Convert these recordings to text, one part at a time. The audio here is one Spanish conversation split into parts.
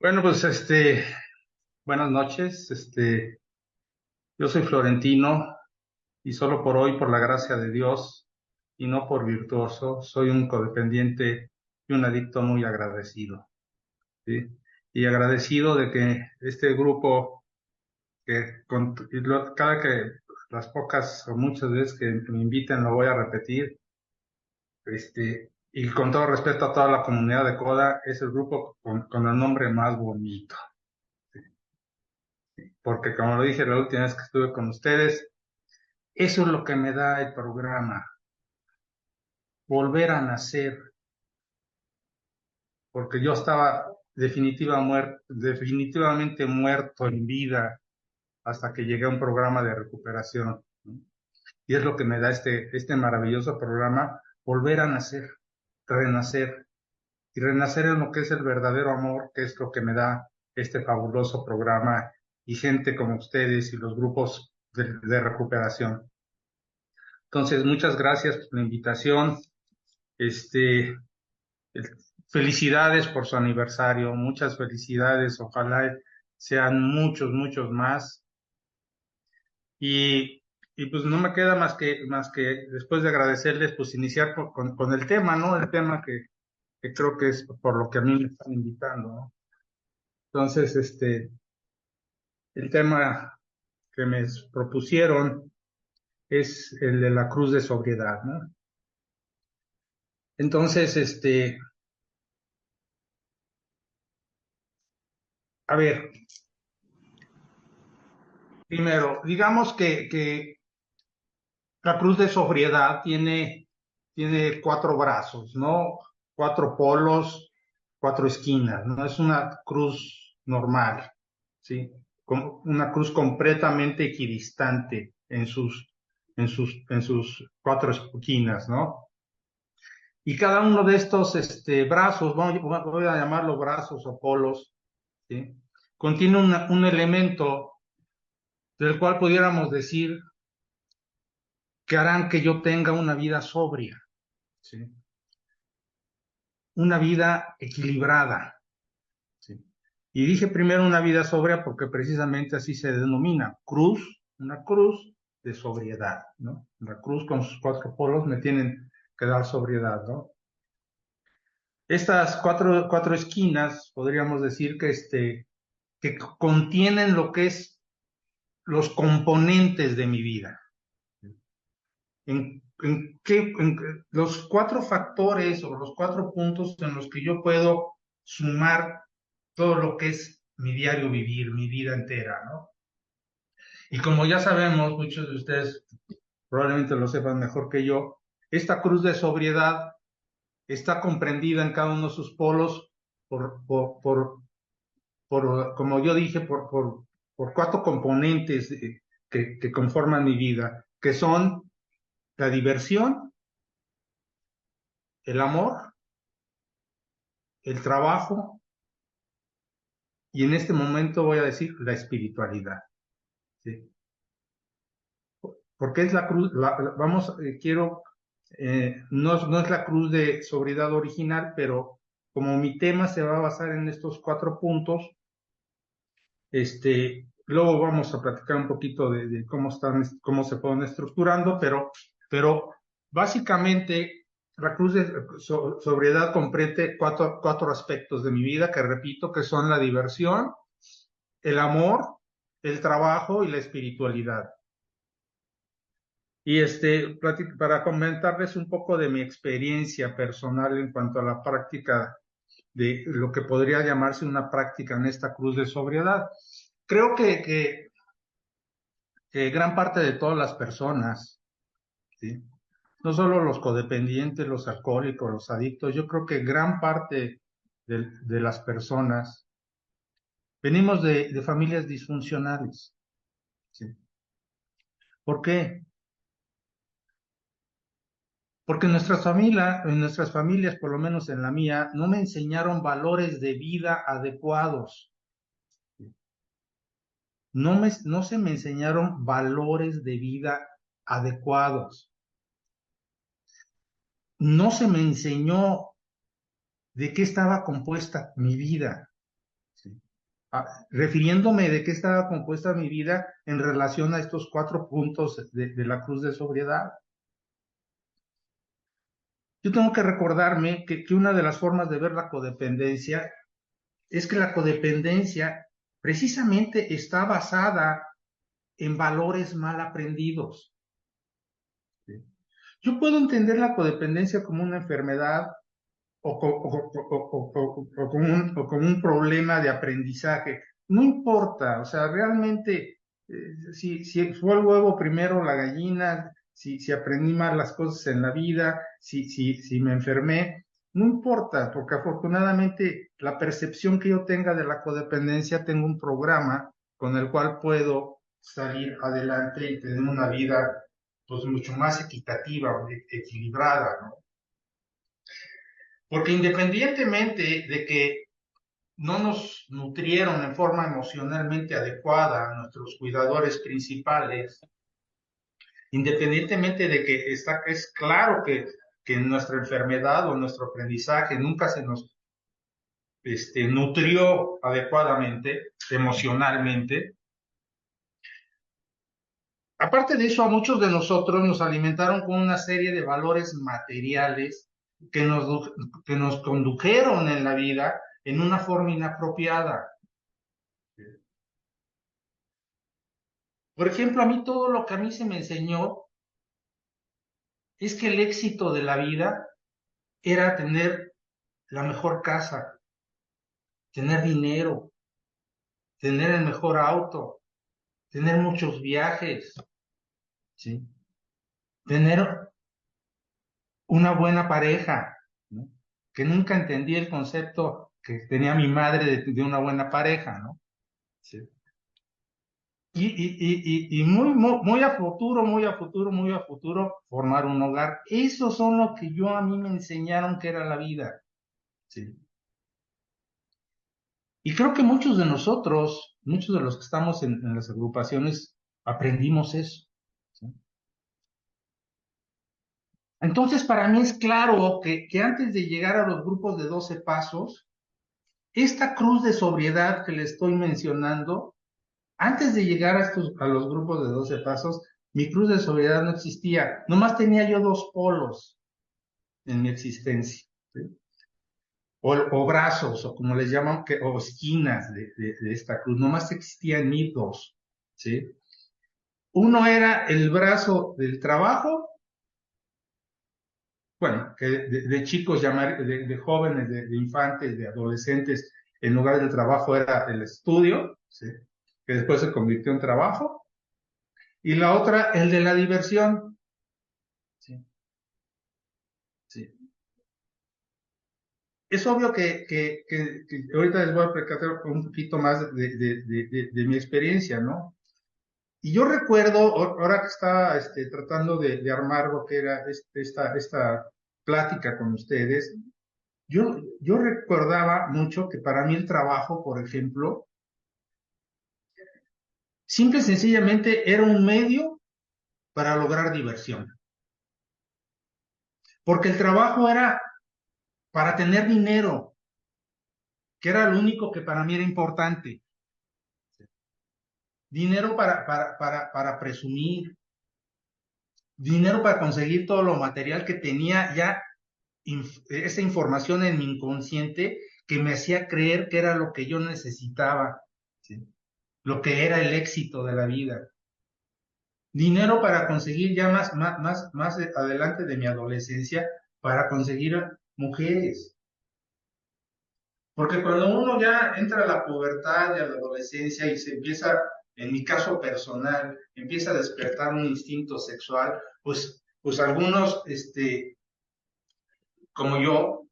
Bueno, pues buenas noches. Yo soy Florentino y solo por hoy, por la gracia de Dios y no por virtuoso, soy un codependiente y un adicto muy agradecido, ¿sí? Y agradecido de que este grupo, cada que las pocas o muchas veces que me inviten lo voy a repetir, y con todo respeto a toda la comunidad de Coda, es el grupo con el nombre más bonito, porque como lo dije la última vez que estuve con ustedes, eso es lo que me da el programa, volver a nacer, porque yo estaba definitivamente muerto en vida hasta que llegué a un programa de recuperación, ¿no? Y es lo que me da este maravilloso programa, volver a nacer, renacer, y renacer en lo que es el verdadero amor, que es lo que me da este fabuloso programa y gente como ustedes y los grupos de recuperación. Entonces, muchas gracias por la invitación. Este, Felicidades por su aniversario, muchas felicidades, ojalá sean muchos, muchos más. Y, y pues no me queda más que después de agradecerles, pues iniciar con el tema, ¿no? El tema que creo que es por lo que a mí me están invitando, ¿no? Entonces, el tema que me propusieron es el de la cruz de sobriedad, ¿no? Entonces, a ver, primero, digamos que la cruz de sobriedad tiene cuatro brazos, ¿no? Cuatro polos, cuatro esquinas, ¿no? Es una cruz normal, ¿sí? Una cruz completamente equidistante en sus cuatro esquinas, ¿no? Y cada uno de estos brazos, voy a llamarlo brazos o polos, ¿sí? Contiene un elemento del cual pudiéramos decir que harán que yo tenga una vida sobria, ¿sí? Una vida equilibrada, ¿sí? Y dije primero una vida sobria porque precisamente así se denomina cruz, una cruz de sobriedad, ¿no? La cruz con sus cuatro polos me tienen que dar sobriedad, ¿no? Estas cuatro esquinas, podríamos decir que contienen lo que es los componentes de mi vida. Los cuatro factores o los cuatro puntos en los que yo puedo sumar todo lo que es mi diario vivir, mi vida entera, ¿no? Y como ya sabemos, muchos de ustedes probablemente lo sepan mejor que yo, esta cruz de sobriedad está comprendida en cada uno de sus polos por, por, por, como yo dije, por cuatro componentes que conforman mi vida, que son la diversión, el amor, el trabajo y en este momento voy a decir la espiritualidad, ¿sí? Porque es la cruz, vamos, no es la cruz de sobriedad original, pero como mi tema se va a basar en estos cuatro puntos, luego vamos a platicar un poquito de cómo se ponen estructurando, pero básicamente la cruz de sobriedad comprende cuatro aspectos de mi vida que repito que son la diversión, el amor, el trabajo y la espiritualidad. Y para comentarles un poco de mi experiencia personal en cuanto a la práctica de lo que podría llamarse una práctica en esta cruz de sobriedad. Creo que gran parte de todas las personas, ¿sí? No solo los codependientes, los alcohólicos, los adictos, yo creo que gran parte de las personas venimos de familias disfuncionales, ¿sí? ¿Por qué? Porque en nuestras familias, por lo menos en la mía, no me enseñaron valores de vida adecuados. No se me enseñaron valores de vida adecuados. No se me enseñó de qué estaba compuesta mi vida, ¿sí? refiriéndome de qué estaba compuesta mi vida en relación a estos 4 puntos de la cruz de sobriedad. Yo tengo que recordarme que una de las formas de ver la codependencia es que la codependencia precisamente está basada en valores mal aprendidos. ¿Sí? Yo puedo entender la codependencia como una enfermedad o como un problema de aprendizaje. No importa, o sea, realmente, si fue el huevo primero la gallina, si aprendí mal las cosas en la vida, si me enfermé, no importa, porque afortunadamente la percepción que yo tenga de la codependencia, tengo un programa con el cual puedo salir adelante y tener una vida pues mucho más equitativa, equilibrada, ¿no? Porque independientemente de que no nos nutrieron en forma emocionalmente adecuada nuestros cuidadores principales, independientemente de que es claro que nuestra enfermedad o nuestro aprendizaje nunca se nos nutrió adecuadamente emocionalmente, aparte de eso, a muchos de nosotros nos alimentaron con una serie de valores materiales que que nos condujeron en la vida en una forma inapropiada. Por ejemplo, a mí todo lo que a mí se me enseñó es que el éxito de la vida era tener la mejor casa, tener dinero, tener el mejor auto, tener muchos viajes, ¿sí? Tener una buena pareja, ¿no? Que nunca entendí el concepto que tenía mi madre de una buena pareja, ¿no? Sí. Y muy a futuro, muy a futuro, muy a futuro, formar un hogar. Esos son lo que a mí me enseñaron que era la vida, ¿sí? Y creo que muchos de nosotros, muchos de los que estamos en las agrupaciones, aprendimos eso, ¿sí? Entonces, para mí es claro que antes de llegar a los grupos de 12 pasos, esta cruz de sobriedad que le estoy mencionando, antes de llegar a los grupos de 12 pasos, mi cruz de sobriedad no existía. Nomás tenía yo 2 polos en mi existencia, ¿sí? O brazos, o como les llaman, o esquinas de esta cruz. Nomás existían mí dos, ¿sí? Uno era el brazo del trabajo, bueno, que de chicos, de jóvenes, de infantes, de adolescentes, en lugar del trabajo era el estudio, ¿sí? Que después se convirtió en trabajo. Y la otra, el de la diversión. Sí, sí. Es obvio que ahorita les voy a platicar un poquito más de mi experiencia, ¿no? Y yo recuerdo, ahora que estaba tratando de armar lo que era esta plática con ustedes, yo recordaba mucho que para mí el trabajo, por ejemplo, simple y sencillamente era un medio para lograr diversión. Porque el trabajo era para tener dinero, que era lo único que para mí era importante. Dinero para presumir, dinero para conseguir todo lo material que tenía ya esa información en mi inconsciente que me hacía creer que era lo que yo necesitaba, ¿sí? Lo que era el éxito de la vida. Dinero para conseguir ya más adelante de mi adolescencia, para conseguir mujeres. Porque cuando uno ya entra a la pubertad y a la adolescencia y se empieza, en mi caso personal, empieza a despertar un instinto sexual, pues algunos, como yo,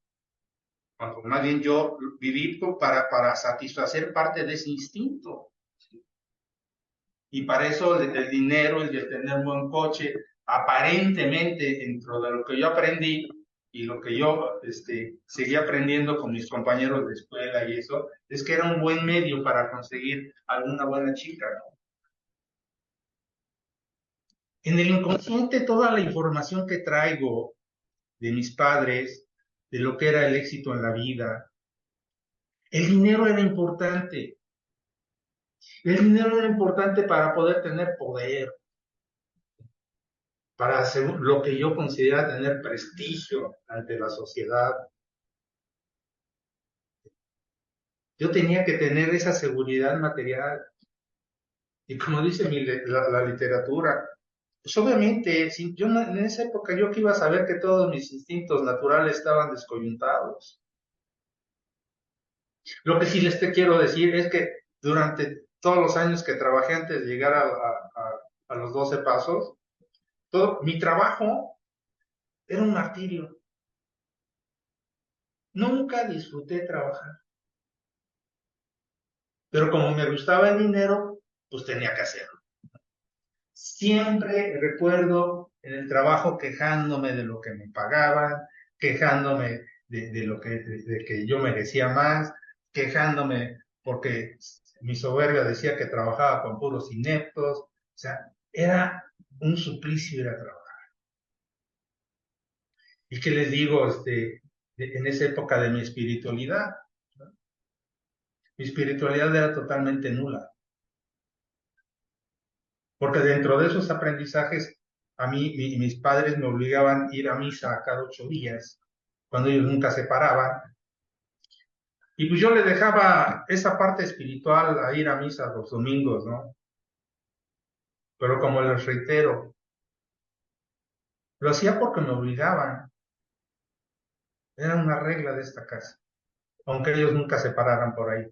o más bien yo, viví para satisfacer parte de ese instinto. Y para eso el dinero, el de tener un buen coche, aparentemente dentro de lo que yo aprendí y lo que yo seguí aprendiendo con mis compañeros de escuela y eso, es que era un buen medio para conseguir alguna buena chica, ¿no? En el inconsciente toda la información que traigo de mis padres, de lo que era el éxito en la vida, el dinero era importante. El dinero era importante para poder tener poder, para hacer lo que yo considero tener prestigio ante la sociedad. Yo tenía que tener esa seguridad material. Y como dice la literatura, pues obviamente, si yo en esa época yo que iba a saber que todos mis instintos naturales estaban descoyuntados. Lo que sí les te quiero decir es que durante todos los años que trabajé antes de llegar a los 12 pasos, todo mi trabajo era un martirio. Nunca disfruté trabajar, pero como me gustaba el dinero, pues tenía que hacerlo. Siempre recuerdo en el trabajo quejándome de lo que me pagaban, quejándome de lo de que yo merecía más, quejándome porque mi soberbia decía que trabajaba con puros ineptos. O sea, era un suplicio ir a trabajar. ¿Y qué les digo en esa época de mi espiritualidad? ¿No? Mi espiritualidad era totalmente nula, porque dentro de esos aprendizajes, a mí mis padres me obligaban a ir a misa cada 8 días, cuando ellos nunca se paraban. Y pues yo le dejaba esa parte espiritual a ir a misa los domingos, ¿no? Pero como les reitero, lo hacía porque me obligaban. Era una regla de esta casa, aunque ellos nunca se pararan por ahí.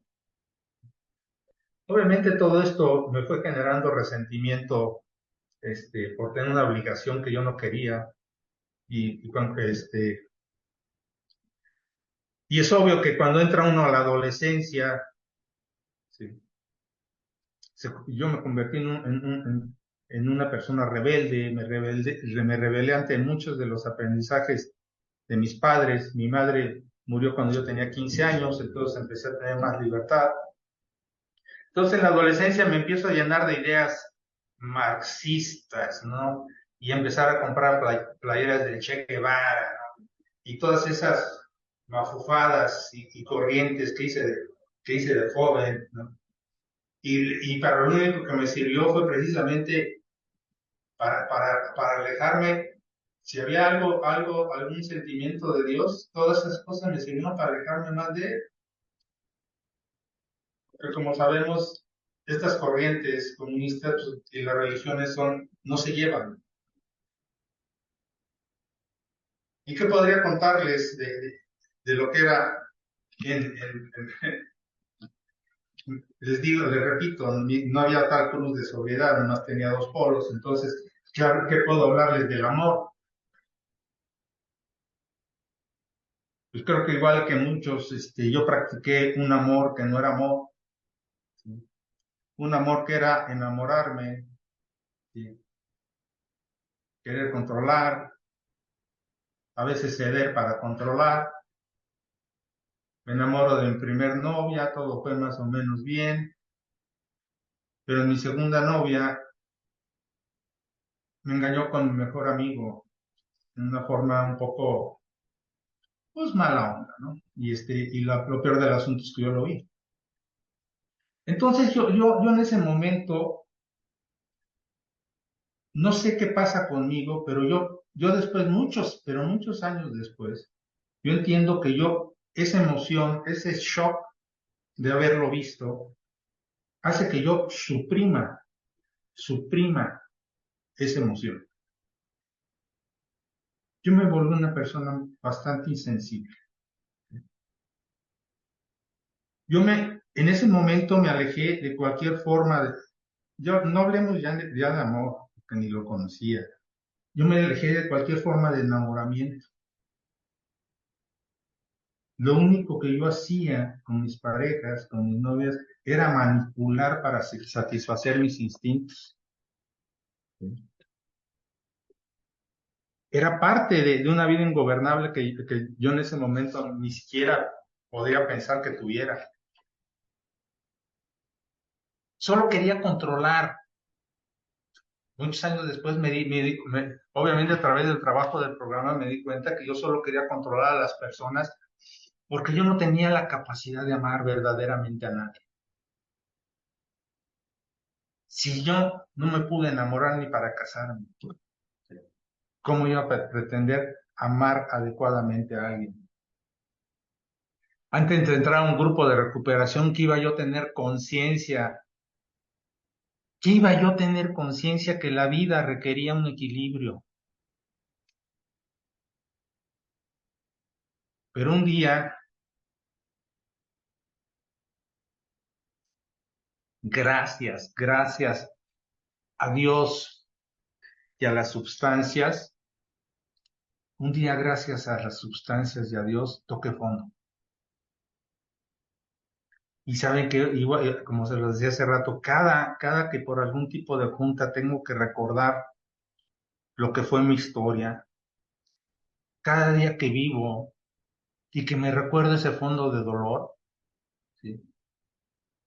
Obviamente todo esto me fue generando resentimiento, por tener una obligación que yo no quería. Y es obvio que cuando entra uno a la adolescencia, sí, yo me convertí en una persona rebelde, me rebelé ante muchos de los aprendizajes de mis padres. Mi madre murió cuando yo tenía 15 años, entonces empecé a tener más libertad. Entonces en la adolescencia me empiezo a llenar de ideas marxistas, ¿no? Y empezar a comprar playeras del Che Guevara, ¿no? Y todas esas mafufadas y corrientes que hice de joven, ¿no? Y para lo único que me sirvió fue precisamente para alejarme. Si había algún sentimiento de Dios, todas esas cosas me sirvieron para alejarme más de Él. Porque como sabemos, estas corrientes comunistas y las religiones no se llevan. ¿Y qué podría contarles de lo que era les digo, les repito, no había tal cruz de sobriedad, nomás tenía dos polos, entonces, claro, ¿qué puedo hablarles del amor? Pues creo que igual que muchos, yo practiqué un amor que no era amor, ¿sí? Un amor que era enamorarme, ¿sí? Querer controlar, a veces ceder para controlar. Me enamoro de mi primer novia, todo fue más o menos bien, pero en mi segunda novia me engañó con mi mejor amigo, en una forma un poco, pues mala onda, ¿no? Lo peor del asunto es que yo lo vi. Entonces yo en ese momento, no sé qué pasa conmigo, pero yo después, pero muchos años después, yo entiendo que esa emoción, ese shock de haberlo visto, hace que yo suprima esa emoción. Yo me volví una persona bastante insensible. En ese momento me alejé de cualquier forma no hablemos ya de amor, que ni lo conocía. Yo me alejé de cualquier forma de enamoramiento. Lo único que yo hacía con mis parejas, con mis novias, era manipular para satisfacer mis instintos. Era parte de una vida ingobernable que yo en ese momento ni siquiera podía pensar que tuviera. Solo quería controlar. Muchos años después obviamente a través del trabajo del programa me di cuenta que yo solo quería controlar a las personas porque yo no tenía la capacidad de amar verdaderamente a nadie. Si yo no me pude enamorar ni para casarme, ¿cómo iba a pretender amar adecuadamente a alguien? Antes de entrar a un grupo de recuperación, ¿qué iba yo a tener conciencia? ¿Qué iba yo a tener conciencia que la vida requería un equilibrio? Pero un día, gracias a Dios y a las sustancias, un día gracias a las sustancias y a Dios toqué fondo. Y saben que, igual, como se los decía hace rato, cada que por algún tipo de junta tengo que recordar lo que fue mi historia, cada día que vivo y que me recuerdo ese fondo de dolor, ¿sí?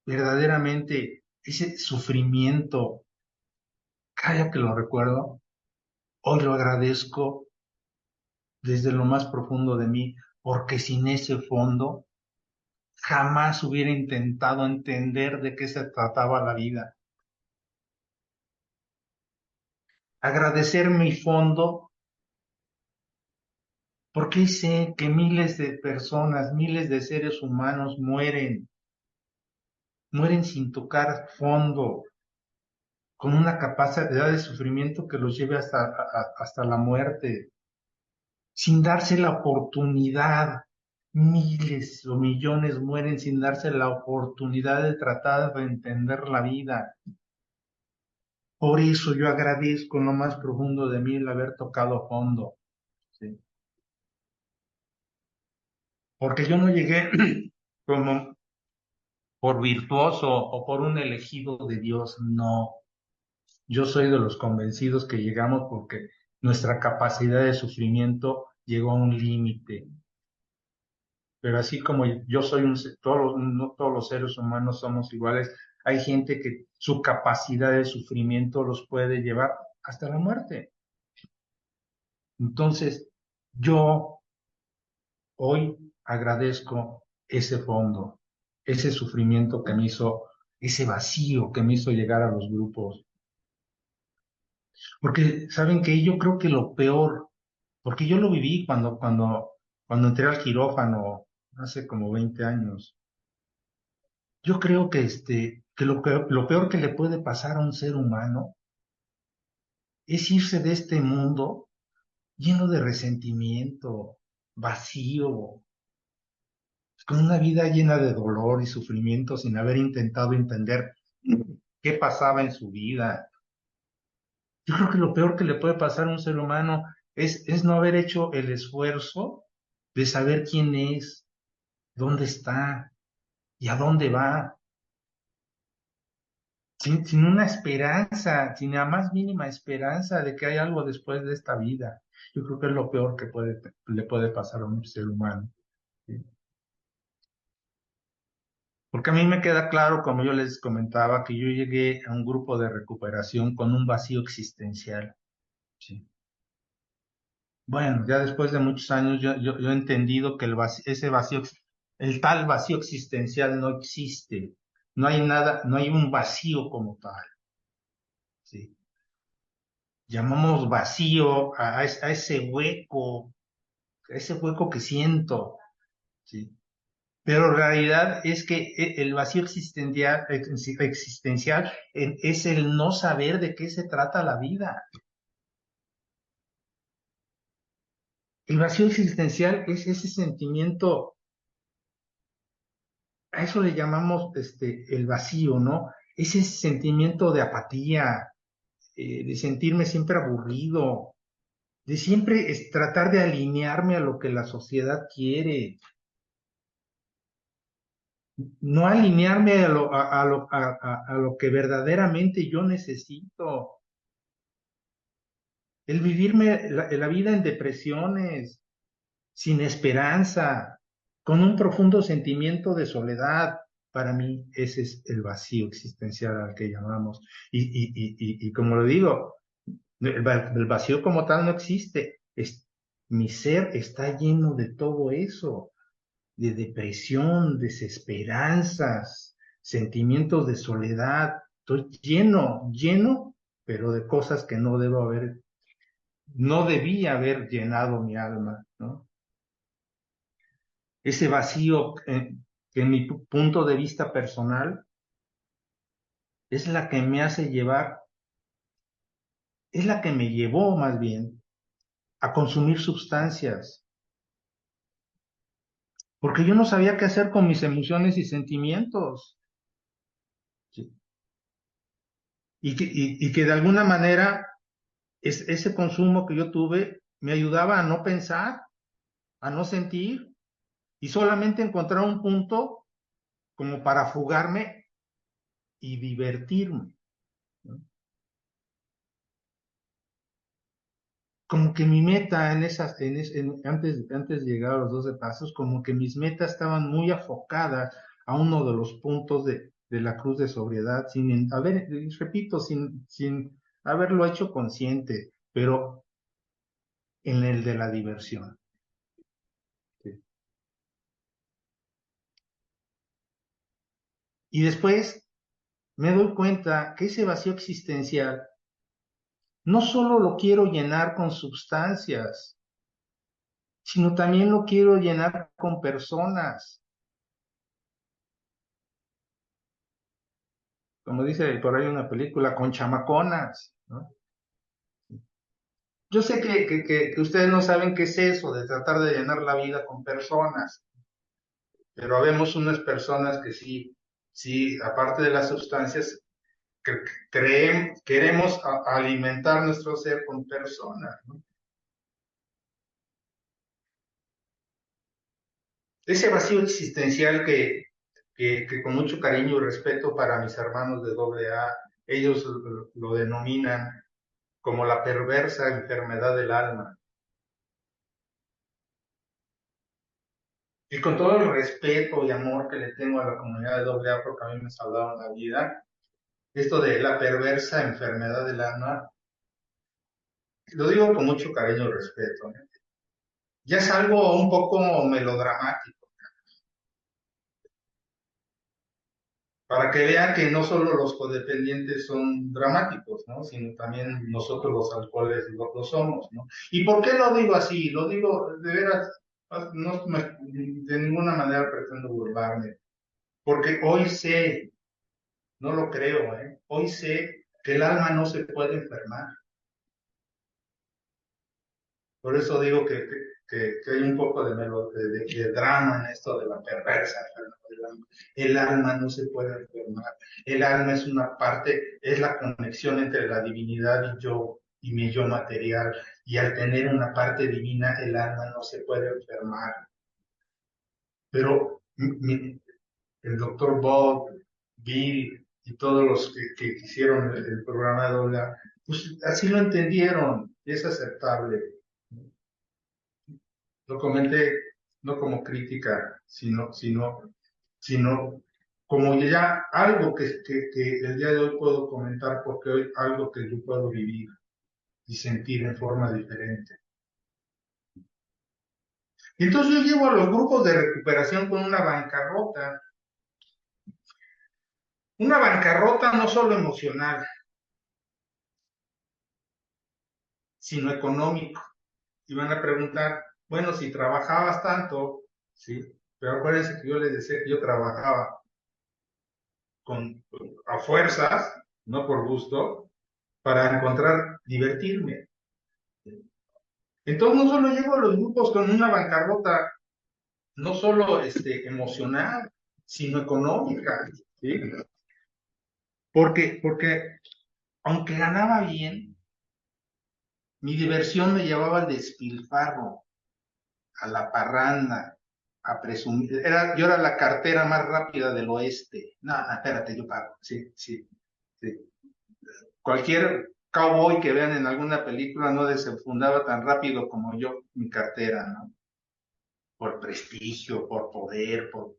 Verdaderamente ese sufrimiento, cada día que lo recuerdo, hoy lo agradezco desde lo más profundo de mí, porque sin ese fondo jamás hubiera intentado entender de qué se trataba la vida. Agradecer mi fondo porque sé que miles de personas, miles de seres humanos mueren sin tocar fondo, con una capacidad de sufrimiento que los lleve hasta la muerte, sin darse la oportunidad. Miles o millones mueren sin darse la oportunidad de tratar de entender la vida. Por eso yo agradezco en lo más profundo de mí el haber tocado fondo, ¿sí? Porque yo no llegué como por virtuoso o por un elegido de Dios, no. Yo soy de los convencidos que llegamos porque nuestra capacidad de sufrimiento llegó a un límite. Pero así como yo soy no todos los seres humanos somos iguales, hay gente que su capacidad de sufrimiento los puede llevar hasta la muerte. Entonces, yo hoy agradezco ese fondo, ese sufrimiento que me hizo, ese vacío que me hizo llegar a los grupos. Porque, ¿saben qué? Yo creo que lo peor, porque yo lo viví cuando entré al quirófano hace como 20 años. Yo creo que lo peor que le puede pasar a un ser humano es irse de este mundo lleno de resentimiento, vacío, con una vida llena de dolor y sufrimiento sin haber intentado entender qué pasaba en su vida. Yo creo que lo peor que le puede pasar a un ser humano es no haber hecho el esfuerzo de saber quién es, dónde está y a dónde va, sin una esperanza, sin la más mínima esperanza de que hay algo después de esta vida. Yo creo que es lo peor que le puede pasar a un ser humano, ¿sí? Porque a mí me queda claro, como yo les comentaba, que yo llegué a un grupo de recuperación con un vacío existencial, ¿sí? Bueno, ya después de muchos años yo he entendido que ese vacío, el tal vacío existencial no existe. No hay nada, no hay un vacío como tal, ¿sí? Llamamos vacío a ese hueco que siento, ¿sí? Pero en realidad es que el vacío existencial es el no saber de qué se trata la vida. El vacío existencial es ese sentimiento, a eso le llamamos el vacío, ¿no? Es ese sentimiento de apatía, de sentirme siempre aburrido, de siempre tratar de alinearme a lo que la sociedad quiere, no alinearme a lo que verdaderamente yo necesito, el vivirme la vida en depresiones, sin esperanza, con un profundo sentimiento de soledad. Para mí ese es el vacío existencial al que llamamos. Y como lo digo, el vacío como tal no existe. Mi ser está lleno de todo eso, de depresión, desesperanzas, sentimientos de soledad. Estoy lleno, pero de cosas que no debía haber llenado mi alma, ¿no? Ese vacío que en mi punto de vista personal es la que me hace llevar, es la que me llevó más bien a consumir sustancias, porque yo no sabía qué hacer con mis emociones y sentimientos. ¿Sí? Y que de alguna manera ese consumo que yo tuve me ayudaba a no pensar, a no sentir y solamente encontrar un punto como para fugarme y divertirme, ¿no? Como que mi meta antes de llegar a los 12 pasos, como que mis metas estaban muy afocadas a uno de los puntos de la cruz de sobriedad, a ver, repito, sin haberlo hecho consciente, pero en el de la diversión. ¿Sí? Y después me doy cuenta que ese vacío existencial no solo lo quiero llenar con sustancias, sino también lo quiero llenar con personas. Como dice por ahí una película, con chamaconas, ¿no? Yo sé que ustedes no saben qué es eso de tratar de llenar la vida con personas, pero habemos unas personas que sí, aparte de las sustancias, queremos alimentar nuestro ser con personas, ¿no? Ese vacío existencial que con mucho cariño y respeto para mis hermanos de AA, ellos lo denominan como la perversa enfermedad del alma. Y con todo el respeto y amor que le tengo a la comunidad de AA, porque a mí me salvaron la vida, esto de la perversa enfermedad del alma, lo digo con mucho cariño y respeto, ¿eh? Ya es algo un poco melodramático, para que vean que no solo los codependientes son dramáticos, ¿no? Sino también nosotros los alcoholes lo somos, ¿no? ¿Y por qué lo digo así? Lo digo de veras, de ninguna manera pretendo burlarme, porque hoy sé, no lo creo, ¿eh? Hoy sé que el alma no se puede enfermar. Por eso digo que hay un poco de drama en esto de la perversa enfermedad del alma. El alma no se puede enfermar. El alma es una parte, es la conexión entre la divinidad y yo, y mi yo material. Y al tener una parte divina, el alma no se puede enfermar. Pero el doctor Bob, Bill y todos los que hicieron el programa de Dola, pues así lo entendieron. Es aceptable. Lo comenté no como crítica, sino como ya algo que el día de hoy puedo comentar, porque hoy algo que yo puedo vivir y sentir en forma diferente. Y entonces yo llevo a los grupos de recuperación con una bancarrota no solo emocional, sino económico. Y van a preguntar, bueno, si trabajabas tanto, sí, pero acuérdense que yo les decía que yo trabajaba con, a fuerzas, no por gusto, para encontrar, divertirme. Entonces no solo llego a los grupos con una bancarrota, no solo emocional, sino económica, ¿sí? Porque aunque ganaba bien, mi diversión me llevaba al despilfarro, a la parranda, a presumir. Yo era la cartera más rápida del oeste. No, no, espérate, yo pago. Sí, sí, sí. Cualquier cowboy que vean en alguna película no desenfundaba tan rápido como yo mi cartera, ¿no? Por prestigio, por poder, por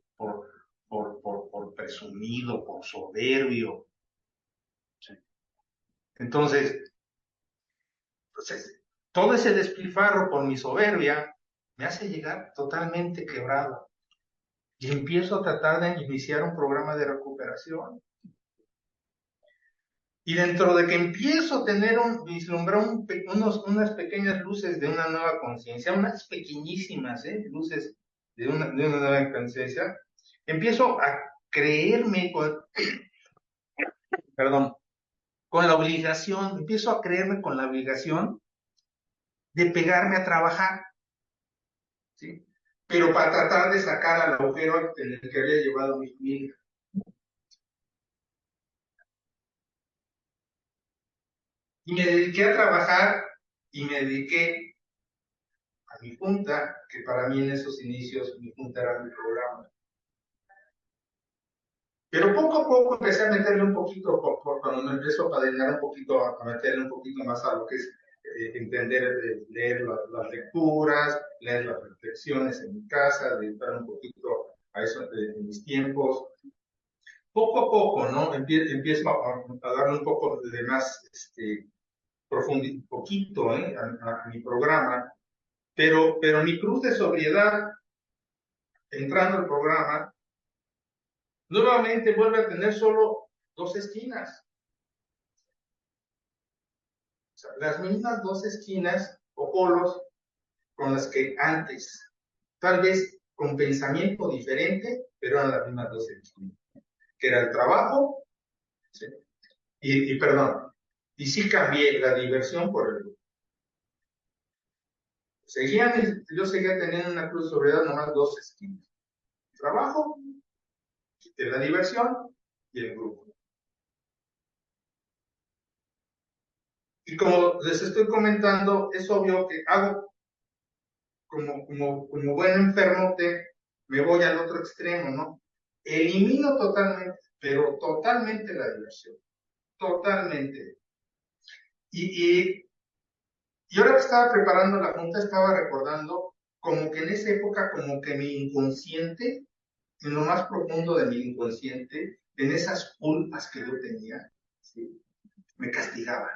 presumido, por soberbio. ¿Sí? Entonces, todo ese despilfarro por mi soberbia me hace llegar totalmente quebrado. Y empiezo a tratar de iniciar un programa de recuperación. Y dentro de que empiezo a tener vislumbrar unas pequeñas luces de una nueva conciencia, unas pequeñísimas, luces de una nueva conciencia, empiezo a creerme perdón, con la obligación, empiezo a creerme con la obligación de pegarme a trabajar, ¿sí? Pero para tratar de sacar al agujero en el que había llevado mi familia. Y me dediqué a trabajar y me dediqué a mi junta, que para mí en esos inicios mi junta era mi programa. Pero poco a poco empecé a meterle un poquito, cuando me empiezo a padrinar un poquito, a meterle un poquito más a lo que es entender, leer las lecturas, leer las reflexiones en mi casa, dedicar un poquito a eso en mis tiempos. Poco a poco, ¿no? Empiezo a darle un poco de más, poquito, a mi programa, pero mi cruz de sobriedad, entrando al programa, nuevamente vuelve a tener solo dos esquinas. O sea, las mismas dos esquinas o polos con las que antes, tal vez con pensamiento diferente, pero eran las mismas dos esquinas, que era el trabajo, ¿sí? Perdón, y sí cambié la diversión por el grupo. Yo seguía teniendo una cruz de sobriedad nomás dos esquinas, el trabajo, la diversión y el grupo. Y como les estoy comentando, es obvio que hago como buen enfermo, me voy al otro extremo, ¿no? Elimino totalmente, pero totalmente la diversión, totalmente. Y, y, y ahora que estaba preparando la junta, estaba recordando como que en esa época, como que mi inconsciente, en lo más profundo de mi inconsciente, en esas culpas que yo tenía, ¿sí? Me castigaba.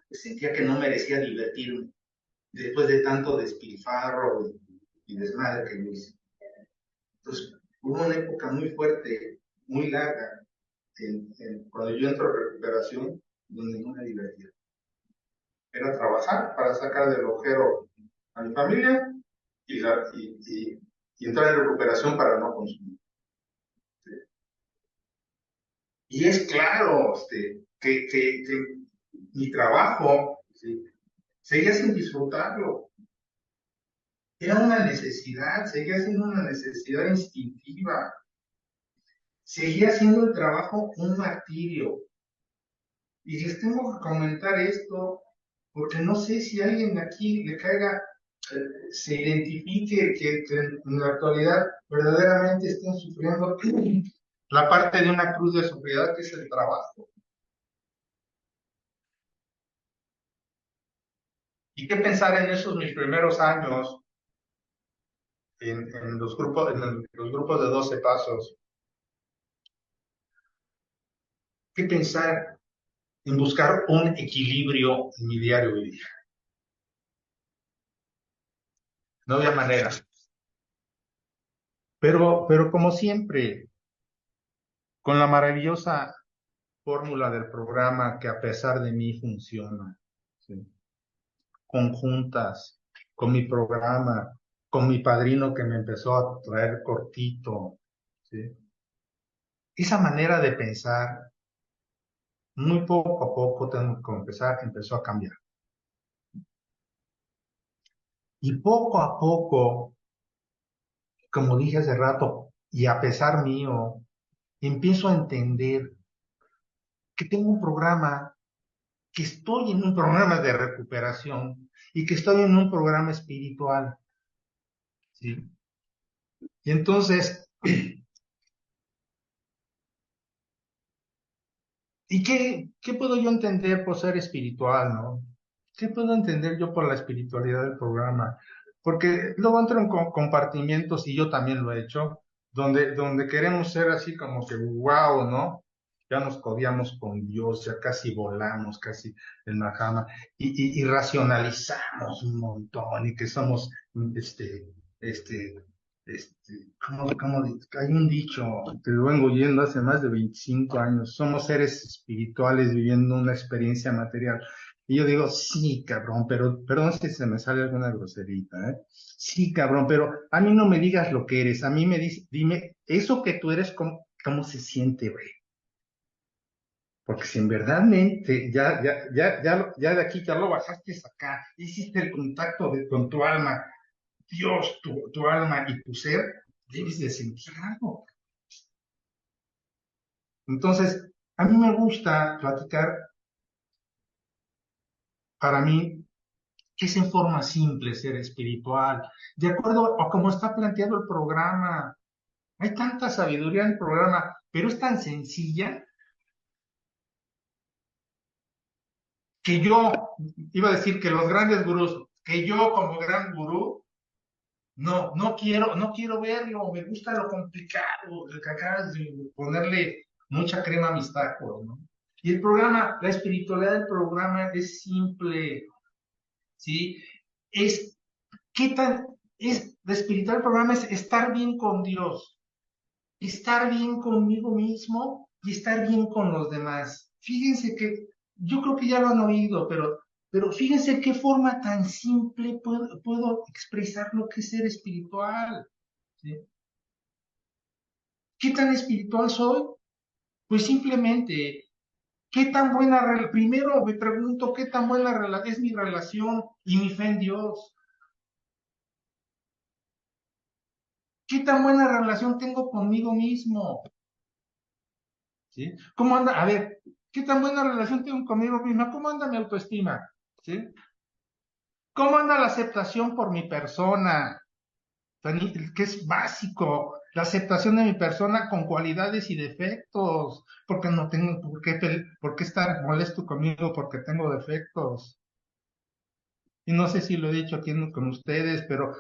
Sentía que no merecía divertirme después de tanto despilfarro y desmadre que yo hice. Entonces, hubo una época muy fuerte, muy larga, cuando yo entro en recuperación, donde no me divertía. Era trabajar para sacar del agujero a mi familia y entrar en recuperación para no consumir. ¿Sí? Y es claro que mi trabajo, ¿sí? Seguía sin disfrutarlo. Era una necesidad, seguía siendo una necesidad instintiva. Seguía haciendo el trabajo un martirio. Y les tengo que comentar esto, porque no sé si alguien aquí le caiga, se identifique que en la actualidad verdaderamente estén sufriendo la parte de una cruz de sobriedad que es el trabajo. ¿Y qué pensar en esos mis primeros años en los grupos de 12 pasos? ¿Qué pensar en buscar un equilibrio en mi diario vivir? No había manera. Pero como siempre, con la maravillosa fórmula del programa que a pesar de mí funciona, ¿sí? Conjuntas, con mi programa, con mi padrino que me empezó a traer cortito, ¿sí? Esa manera de pensar, muy poco a poco, tengo que confesar, empezó a cambiar. Y poco a poco, como dije hace rato, y a pesar mío, empiezo a entender que tengo un programa, que estoy en un programa de recuperación y que estoy en un programa espiritual, ¿sí? Y entonces, ¿y qué puedo yo entender por ser espiritual, no? ¿Qué puedo entender yo por la espiritualidad del programa? Porque luego entro en compartimientos, y yo también lo he hecho, donde queremos ser así como que wow, ¿no? Ya nos codiamos con Dios, ya casi volamos, casi en la cama, y racionalizamos un montón, y que somos, este, hay un dicho que lo vengo oyendo hace más de 25 años, somos seres espirituales viviendo una experiencia material. Y yo digo, sí, cabrón, pero perdón si se me sale alguna groserita, ¿eh? Sí, cabrón, pero a mí no me digas lo que eres, a mí dime, eso que tú eres, ¿cómo se siente, güey? Porque si en verdadmente ya de aquí ya lo bajaste acá, hiciste el contacto con tu alma, Dios, tu alma y tu ser, debes de sentir algo. Entonces, a mí me gusta platicar, para mí, que es en forma simple ser espiritual, de acuerdo a cómo está planteado el programa. Hay tanta sabiduría en el programa, pero es tan sencilla que yo, iba a decir que los grandes gurús, que yo como gran gurú, no quiero verlo, me gusta lo complicado, el que acabas de ponerle mucha crema a mis tacos, ¿no? Y el programa, la espiritualidad del programa es simple, ¿sí? Es, ¿qué tan, la espiritualidad del programa es estar bien con Dios, estar bien conmigo mismo y estar bien con los demás. Fíjense que, yo creo que ya lo han oído, pero fíjense qué forma tan simple puedo expresar lo que es ser espiritual. ¿Sí? ¿Qué tan espiritual soy? Pues simplemente, ¿qué tan primero me pregunto, ¿qué tan buena es mi relación y mi fe en Dios? ¿Qué tan buena relación tengo conmigo mismo? ¿Sí? ¿Cómo anda? A ver, ¿qué tan buena relación tengo conmigo misma? ¿Cómo anda mi autoestima? ¿Sí? ¿Cómo anda la aceptación por mi persona? Que es básico, la aceptación de mi persona con cualidades y defectos, porque no tengo por qué estar molesto conmigo porque tengo defectos. Y no sé si lo he dicho aquí con ustedes, pero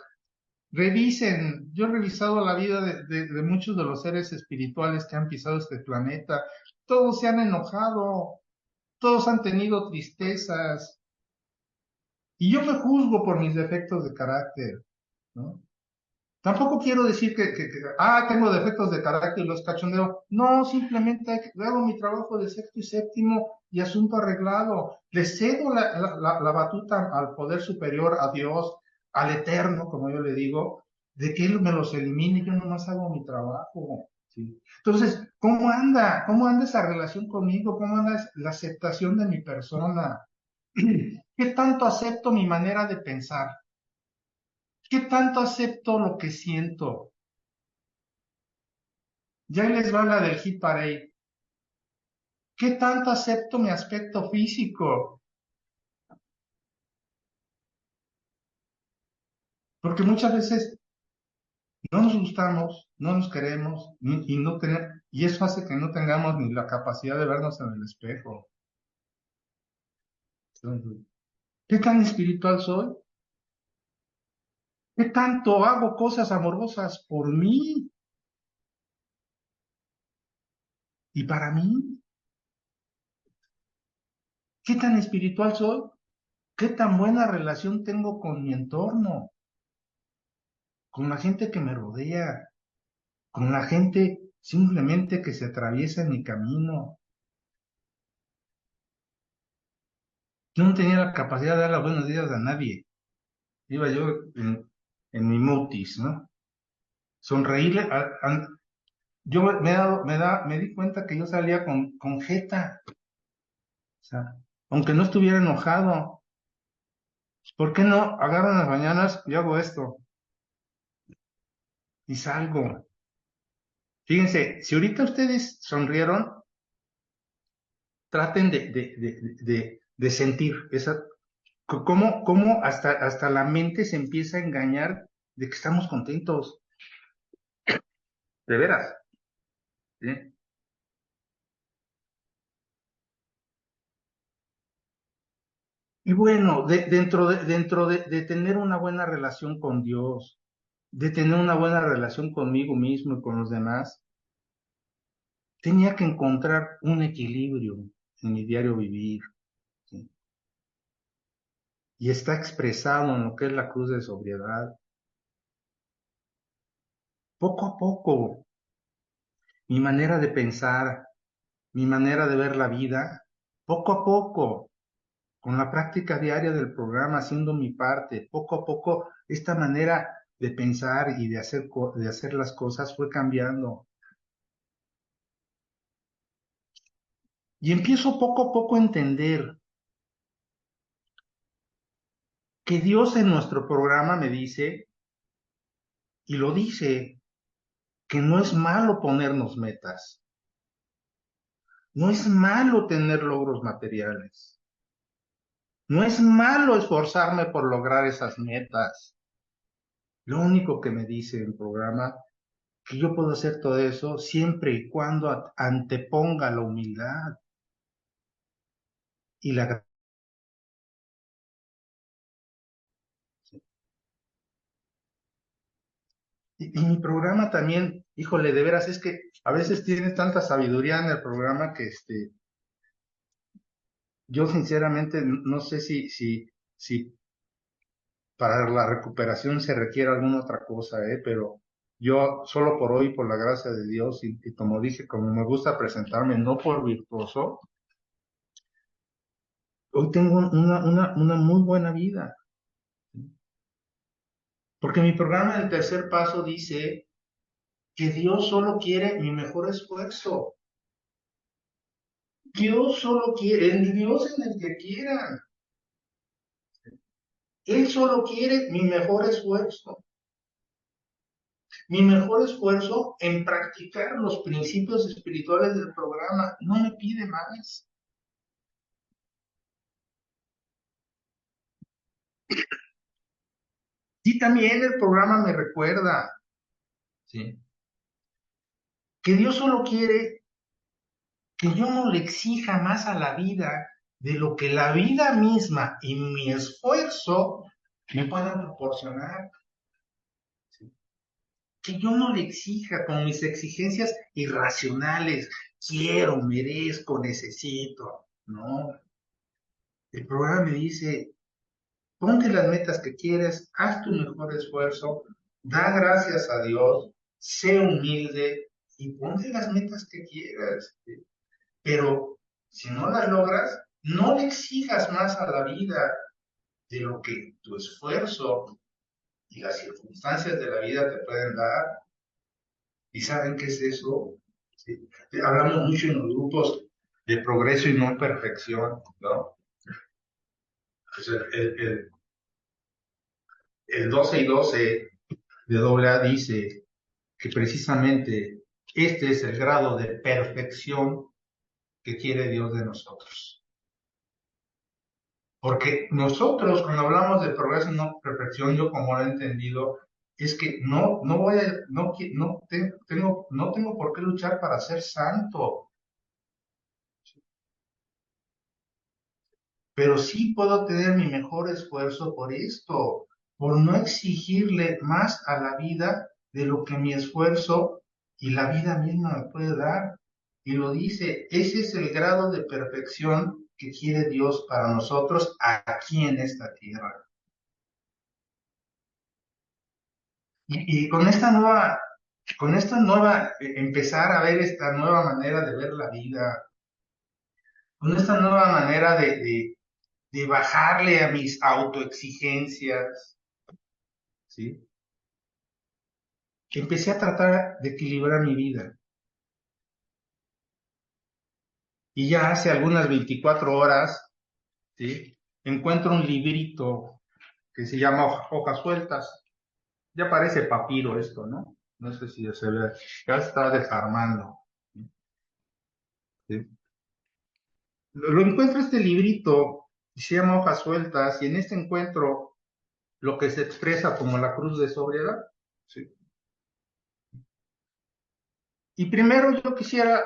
revisen, yo he revisado la vida de muchos de los seres espirituales que han pisado este planeta, todos se han enojado, todos han tenido tristezas, y yo me juzgo por mis defectos de carácter, ¿no? Tampoco quiero decir tengo defectos de carácter y los cachondeo. No, simplemente hago mi trabajo de sexto y séptimo y asunto arreglado. Le cedo la batuta al poder superior, a Dios, al eterno, como yo le digo, de que Él me los elimine y yo nomás hago mi trabajo. ¿Sí? Entonces, ¿cómo anda? ¿Cómo anda esa relación conmigo? ¿Cómo anda la aceptación de mi persona? ¿Qué tanto acepto mi manera de pensar? ¿Qué tanto acepto lo que siento? Ya les va la del hit parade. ¿Qué tanto acepto mi aspecto físico? Porque muchas veces no nos gustamos, no nos queremos y eso hace que no tengamos ni la capacidad de vernos en el espejo. Entonces, ¿qué tan espiritual soy? ¿Qué tanto hago cosas amorosas por mí y para mí? ¿Qué tan espiritual soy? ¿Qué tan buena relación tengo con mi entorno, con la gente que me rodea, con la gente simplemente que se atraviesa en mi camino? Yo no tenía la capacidad de dar los buenos días a nadie. Iba yo en mi mutis, ¿no? Sonreírle. Yo me di cuenta que yo salía con jeta. O sea, aunque no estuviera enojado, ¿por qué no agarran las mañanas y hago esto? Y salgo. Fíjense, si ahorita ustedes sonrieron, traten de sentir cómo hasta la mente se empieza a engañar de que estamos contentos. De veras. ¿Sí? Y bueno, dentro de tener una buena relación con Dios, de tener una buena relación conmigo mismo y con los demás, tenía que encontrar un equilibrio en mi diario vivir, ¿sí? Y está expresado en lo que es la cruz de sobriedad. poco a poco, mi manera de pensar, mi manera de ver la vida, poco a poco, con la práctica diaria del programa, haciendo mi parte, poco a poco, esta manera de pensar y de hacer las cosas fue cambiando. Y empiezo poco a poco a entender que Dios en nuestro programa me dice, y lo dice, que no es malo ponernos metas, no es malo tener logros materiales, no es malo esforzarme por lograr esas metas. Lo único que me dice el programa, que yo puedo hacer todo eso siempre y cuando anteponga la humildad y la gratitud. Y mi programa también, híjole, de veras, es que a veces tiene tanta sabiduría en el programa que yo sinceramente no sé si para la recuperación se requiere alguna otra cosa, pero yo solo por hoy, por la gracia de Dios, y como dije, como me gusta presentarme, no por virtuoso, hoy tengo una muy buena vida, porque mi programa del tercer paso dice que Dios solo quiere mi mejor esfuerzo. Dios solo quiere, el Dios en el que quieran. Él solo quiere mi mejor esfuerzo en practicar los principios espirituales del programa. No me pide más. Sí, también el programa me recuerda, ¿sí? Que Dios solo quiere que yo no le exija más a la vida de lo que la vida misma y mi esfuerzo me puedan proporcionar. ¿Sí? Que yo no le exija con mis exigencias irracionales, quiero, merezco, necesito. No, el programa me dice, ponte las metas que quieres, haz tu mejor esfuerzo, da gracias a Dios, sé humilde y ponte las metas que quieras. ¿Sí? Pero si no las logras, no le exijas más a la vida de lo que tu esfuerzo y las circunstancias de la vida te pueden dar. ¿Y saben qué es eso? ¿Sí? Hablamos mucho en los grupos de progreso y no perfección, ¿no? Pues el 12 y 12 de AA dice que precisamente este es el grado de perfección que quiere Dios de nosotros. Porque nosotros, cuando hablamos de progreso y no perfección, yo como lo he entendido, es que no voy a, no tengo por qué luchar para ser santo, pero sí puedo tener mi mejor esfuerzo por esto, por no exigirle más a la vida de lo que mi esfuerzo y la vida misma me puede dar. Y lo dice, ese es el grado de perfección que quiere Dios para nosotros aquí en esta tierra. Y con esta nueva, empezar a ver esta nueva manera de ver la vida, con esta nueva manera de bajarle a mis autoexigencias, ¿sí? Que empecé a tratar de equilibrar mi vida. Y ya hace algunas 24 horas, ¿sí? Encuentro un librito que se llama Hojas Sueltas. Ya parece papiro esto, ¿no? No sé si se ve. Ya está desarmando. ¿Sí? Lo encuentro este librito, se llama Hojas Sueltas, y en este encuentro lo que se expresa como la cruz de sobriedad. ¿Sí? Y primero yo quisiera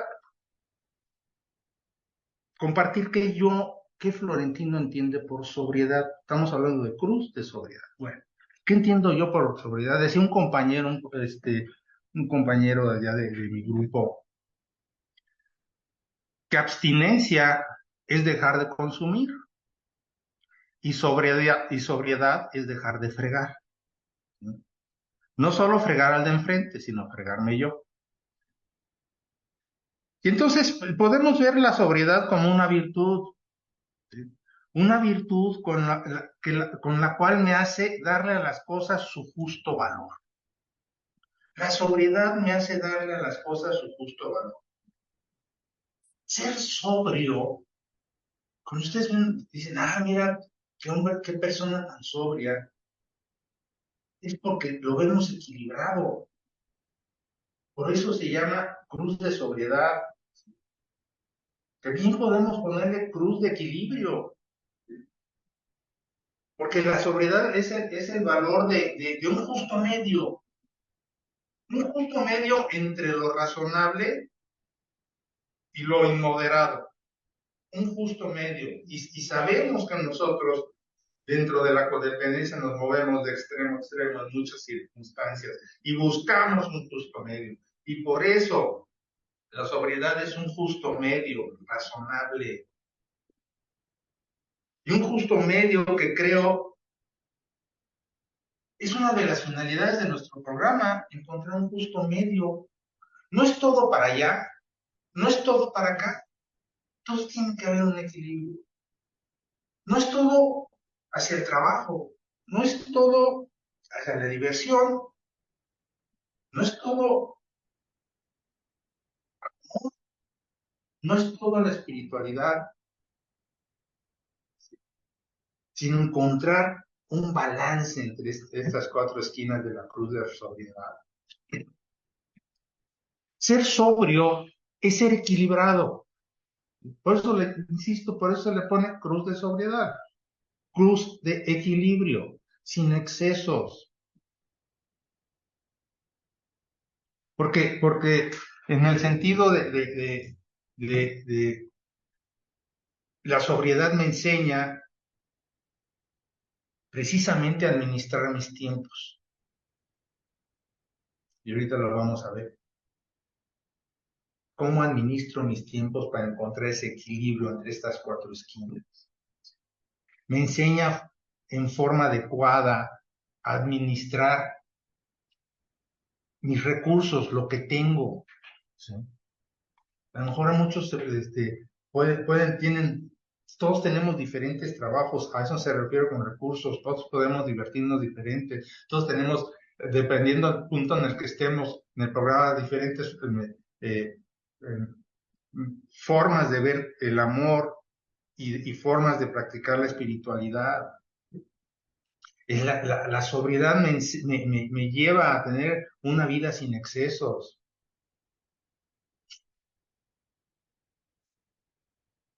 compartir qué Florentino entiende por sobriedad. Estamos hablando de cruz de sobriedad. Bueno, ¿qué entiendo yo por sobriedad? Decía un compañero, un compañero de allá de mi grupo, que abstinencia es dejar de consumir y sobriedad es dejar de fregar. ¿Sí? No solo fregar al de enfrente, sino fregarme yo. Y entonces podemos ver la sobriedad como una virtud, ¿sí? Una virtud con la cual me hace darle a las cosas su justo valor. La sobriedad me hace darle a las cosas su justo valor. Ser sobrio, cuando ustedes dicen, mira, qué hombre, qué persona tan sobria, es porque lo vemos equilibrado. Por eso se llama cruz de sobriedad. Que bien podemos ponerle cruz de equilibrio, porque la sobriedad es el valor de un justo medio. Un justo medio entre lo razonable y lo inmoderado. Un justo medio. Y sabemos que nosotros, dentro de la codependencia, nos movemos de extremo a extremo en muchas circunstancias y buscamos un justo medio. Y por eso la sobriedad es un justo medio, razonable. Y un justo medio que creo es una de las finalidades de nuestro programa, encontrar un justo medio. No es todo para allá, no es todo para acá. Todos tienen que haber un equilibrio. No es todo hacia el trabajo, no es todo hacia la diversión, no es todo, no es todo la espiritualidad, sino encontrar un balance entre estas cuatro esquinas de la cruz de la sobriedad. Ser sobrio es ser equilibrado. Por eso le insisto, por eso le pone cruz de sobriedad, cruz de equilibrio, sin excesos. Porque en el sentido de la sobriedad me enseña precisamente a administrar mis tiempos. Y ahorita lo vamos a ver. ¿Cómo administro mis tiempos para encontrar ese equilibrio entre estas cuatro esquinas? Me enseña en forma adecuada a administrar mis recursos, lo que tengo. ¿Sí? A lo mejor a muchos todos tenemos diferentes trabajos, a eso se refiere con recursos, todos podemos divertirnos diferentes, todos tenemos, dependiendo del punto en el que estemos en el programa, diferentes formas de ver el amor y formas de practicar la espiritualidad. La sobriedad me lleva a tener una vida sin excesos.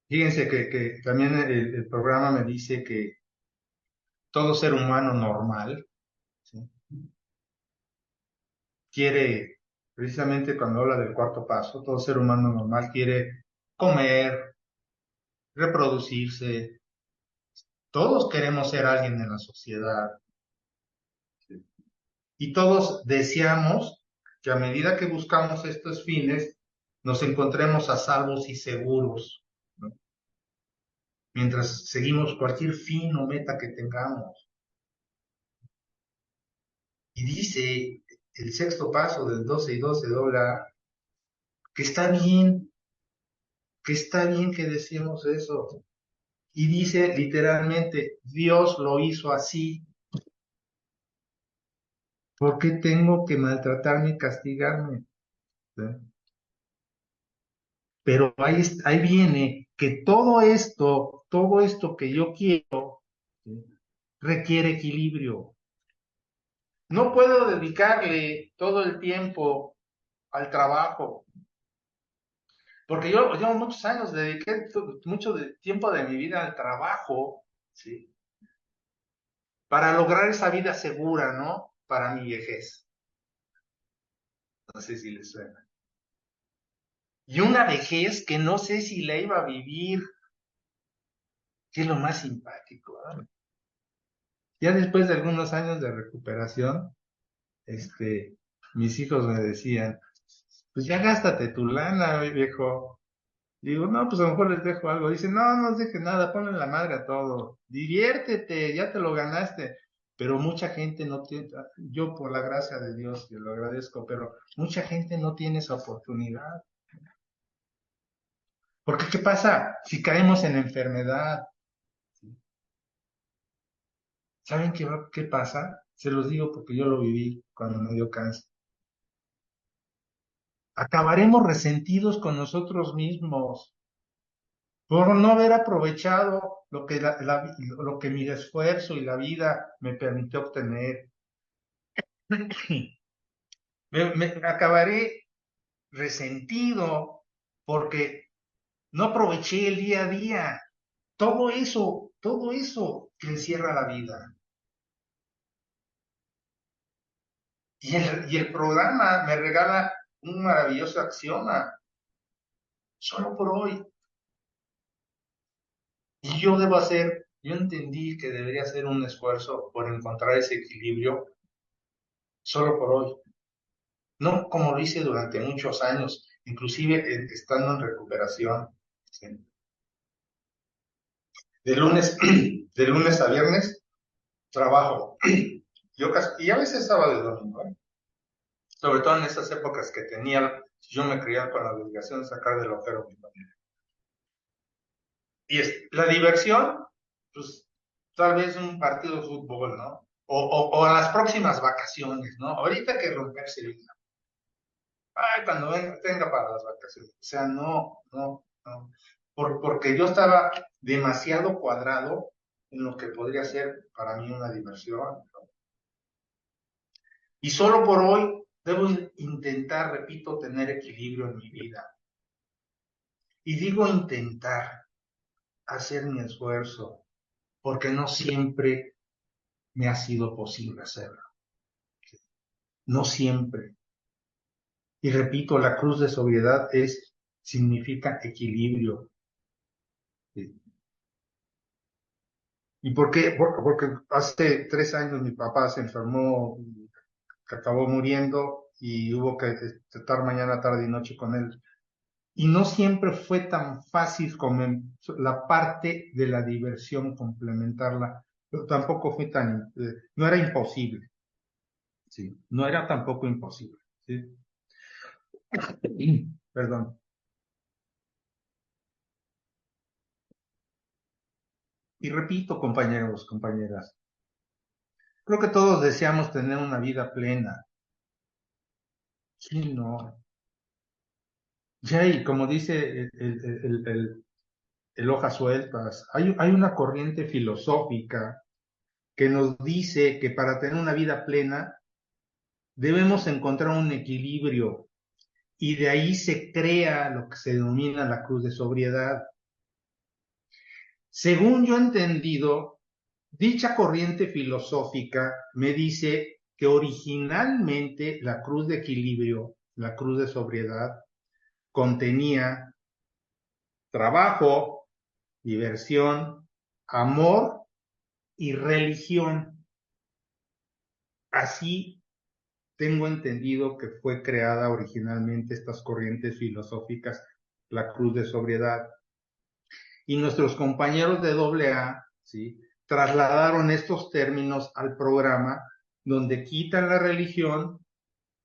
Fíjense que también el programa me dice que todo ser humano normal, ¿sí? Quiere, precisamente cuando habla del cuarto paso, todo ser humano normal quiere comer, reproducirse, todos queremos ser alguien en la sociedad, ¿sí? Y todos deseamos que a medida que buscamos estos fines, nos encontremos a salvos y seguros, ¿no? Mientras seguimos cualquier fin o meta que tengamos. Y dice el sexto paso del 12 y 12 dobla, que está bien que decimos eso. Y dice literalmente, Dios lo hizo así. ¿Por qué tengo que maltratarme y castigarme? ¿Sí? Pero ahí viene que todo esto que yo quiero, ¿sí? Requiere equilibrio. No puedo dedicarle todo el tiempo al trabajo, porque yo muchos años dediqué mucho tiempo de mi vida al trabajo, ¿sí? Para lograr esa vida segura, ¿no? Para mi vejez. No sé si les suena. Y una vejez que no sé si la iba a vivir, que es lo más simpático, ¿no? Ya después de algunos años de recuperación, mis hijos me decían, pues ya gástate tu lana, viejo. Digo, no, pues a lo mejor les dejo algo. Dicen, no, no les dejes nada, ponle la madre a todo. Diviértete, ya te lo ganaste. pero mucha gente no tiene, yo por la gracia de Dios, yo lo agradezco, pero mucha gente no tiene esa oportunidad. Porque ¿qué pasa si caemos en enfermedad? ¿Saben qué pasa? Se los digo porque yo lo viví cuando me dio cáncer. Acabaremos resentidos con nosotros mismos por no haber aprovechado lo que mi esfuerzo y la vida me permitió obtener. Me acabaré resentido porque no aproveché el día a día. Todo eso que encierra la vida. Y el programa me regala un maravilloso axioma, solo por hoy. Y yo entendí que debería hacer un esfuerzo por encontrar ese equilibrio solo por hoy. No como lo hice durante muchos años, inclusive estando en recuperación. ¿Sí? De lunes, de lunes a viernes trabajo. Y a veces sábado y domingo, ¿eh? Sobre todo en esas épocas que yo me criaba con la obligación de sacar del ojero a mi familia. Y la diversión, pues tal vez un partido de fútbol, ¿no? O a las próximas vacaciones, ¿no? Ahorita hay que romperse el hígado. Ay, cuando tenga para las vacaciones. O sea, no. Porque yo estaba demasiado cuadrado en lo que podría ser para mí una diversión, ¿no? Y solo por hoy debo intentar, repito, tener equilibrio en mi vida. Y digo intentar hacer mi esfuerzo, porque no siempre me ha sido posible hacerlo. No siempre. Y repito, la cruz de sobriedad significa equilibrio. ¿Sí? ¿Y por qué? Porque hace 3 años mi papá se enfermó, que acabó muriendo y hubo que estar mañana, tarde y noche con él. Y no siempre fue tan fácil como la parte de la diversión complementarla, pero tampoco fue no era imposible, ¿sí? No era tampoco imposible, ¿sí? Perdón. Y repito, compañeros, compañeras, creo que todos deseamos tener una vida plena. Sí, no. Jay, como dice el Hojas Sueltas, hay una corriente filosófica que nos dice que para tener una vida plena debemos encontrar un equilibrio y de ahí se crea lo que se denomina la cruz de sobriedad. Según yo he entendido, dicha corriente filosófica me dice que originalmente la cruz de equilibrio, la cruz de sobriedad, contenía trabajo, diversión, amor y religión. Así tengo entendido que fue creada originalmente estas corrientes filosóficas, la cruz de sobriedad. Y nuestros compañeros de AA, ¿sí?, trasladaron estos términos al programa donde quitan la religión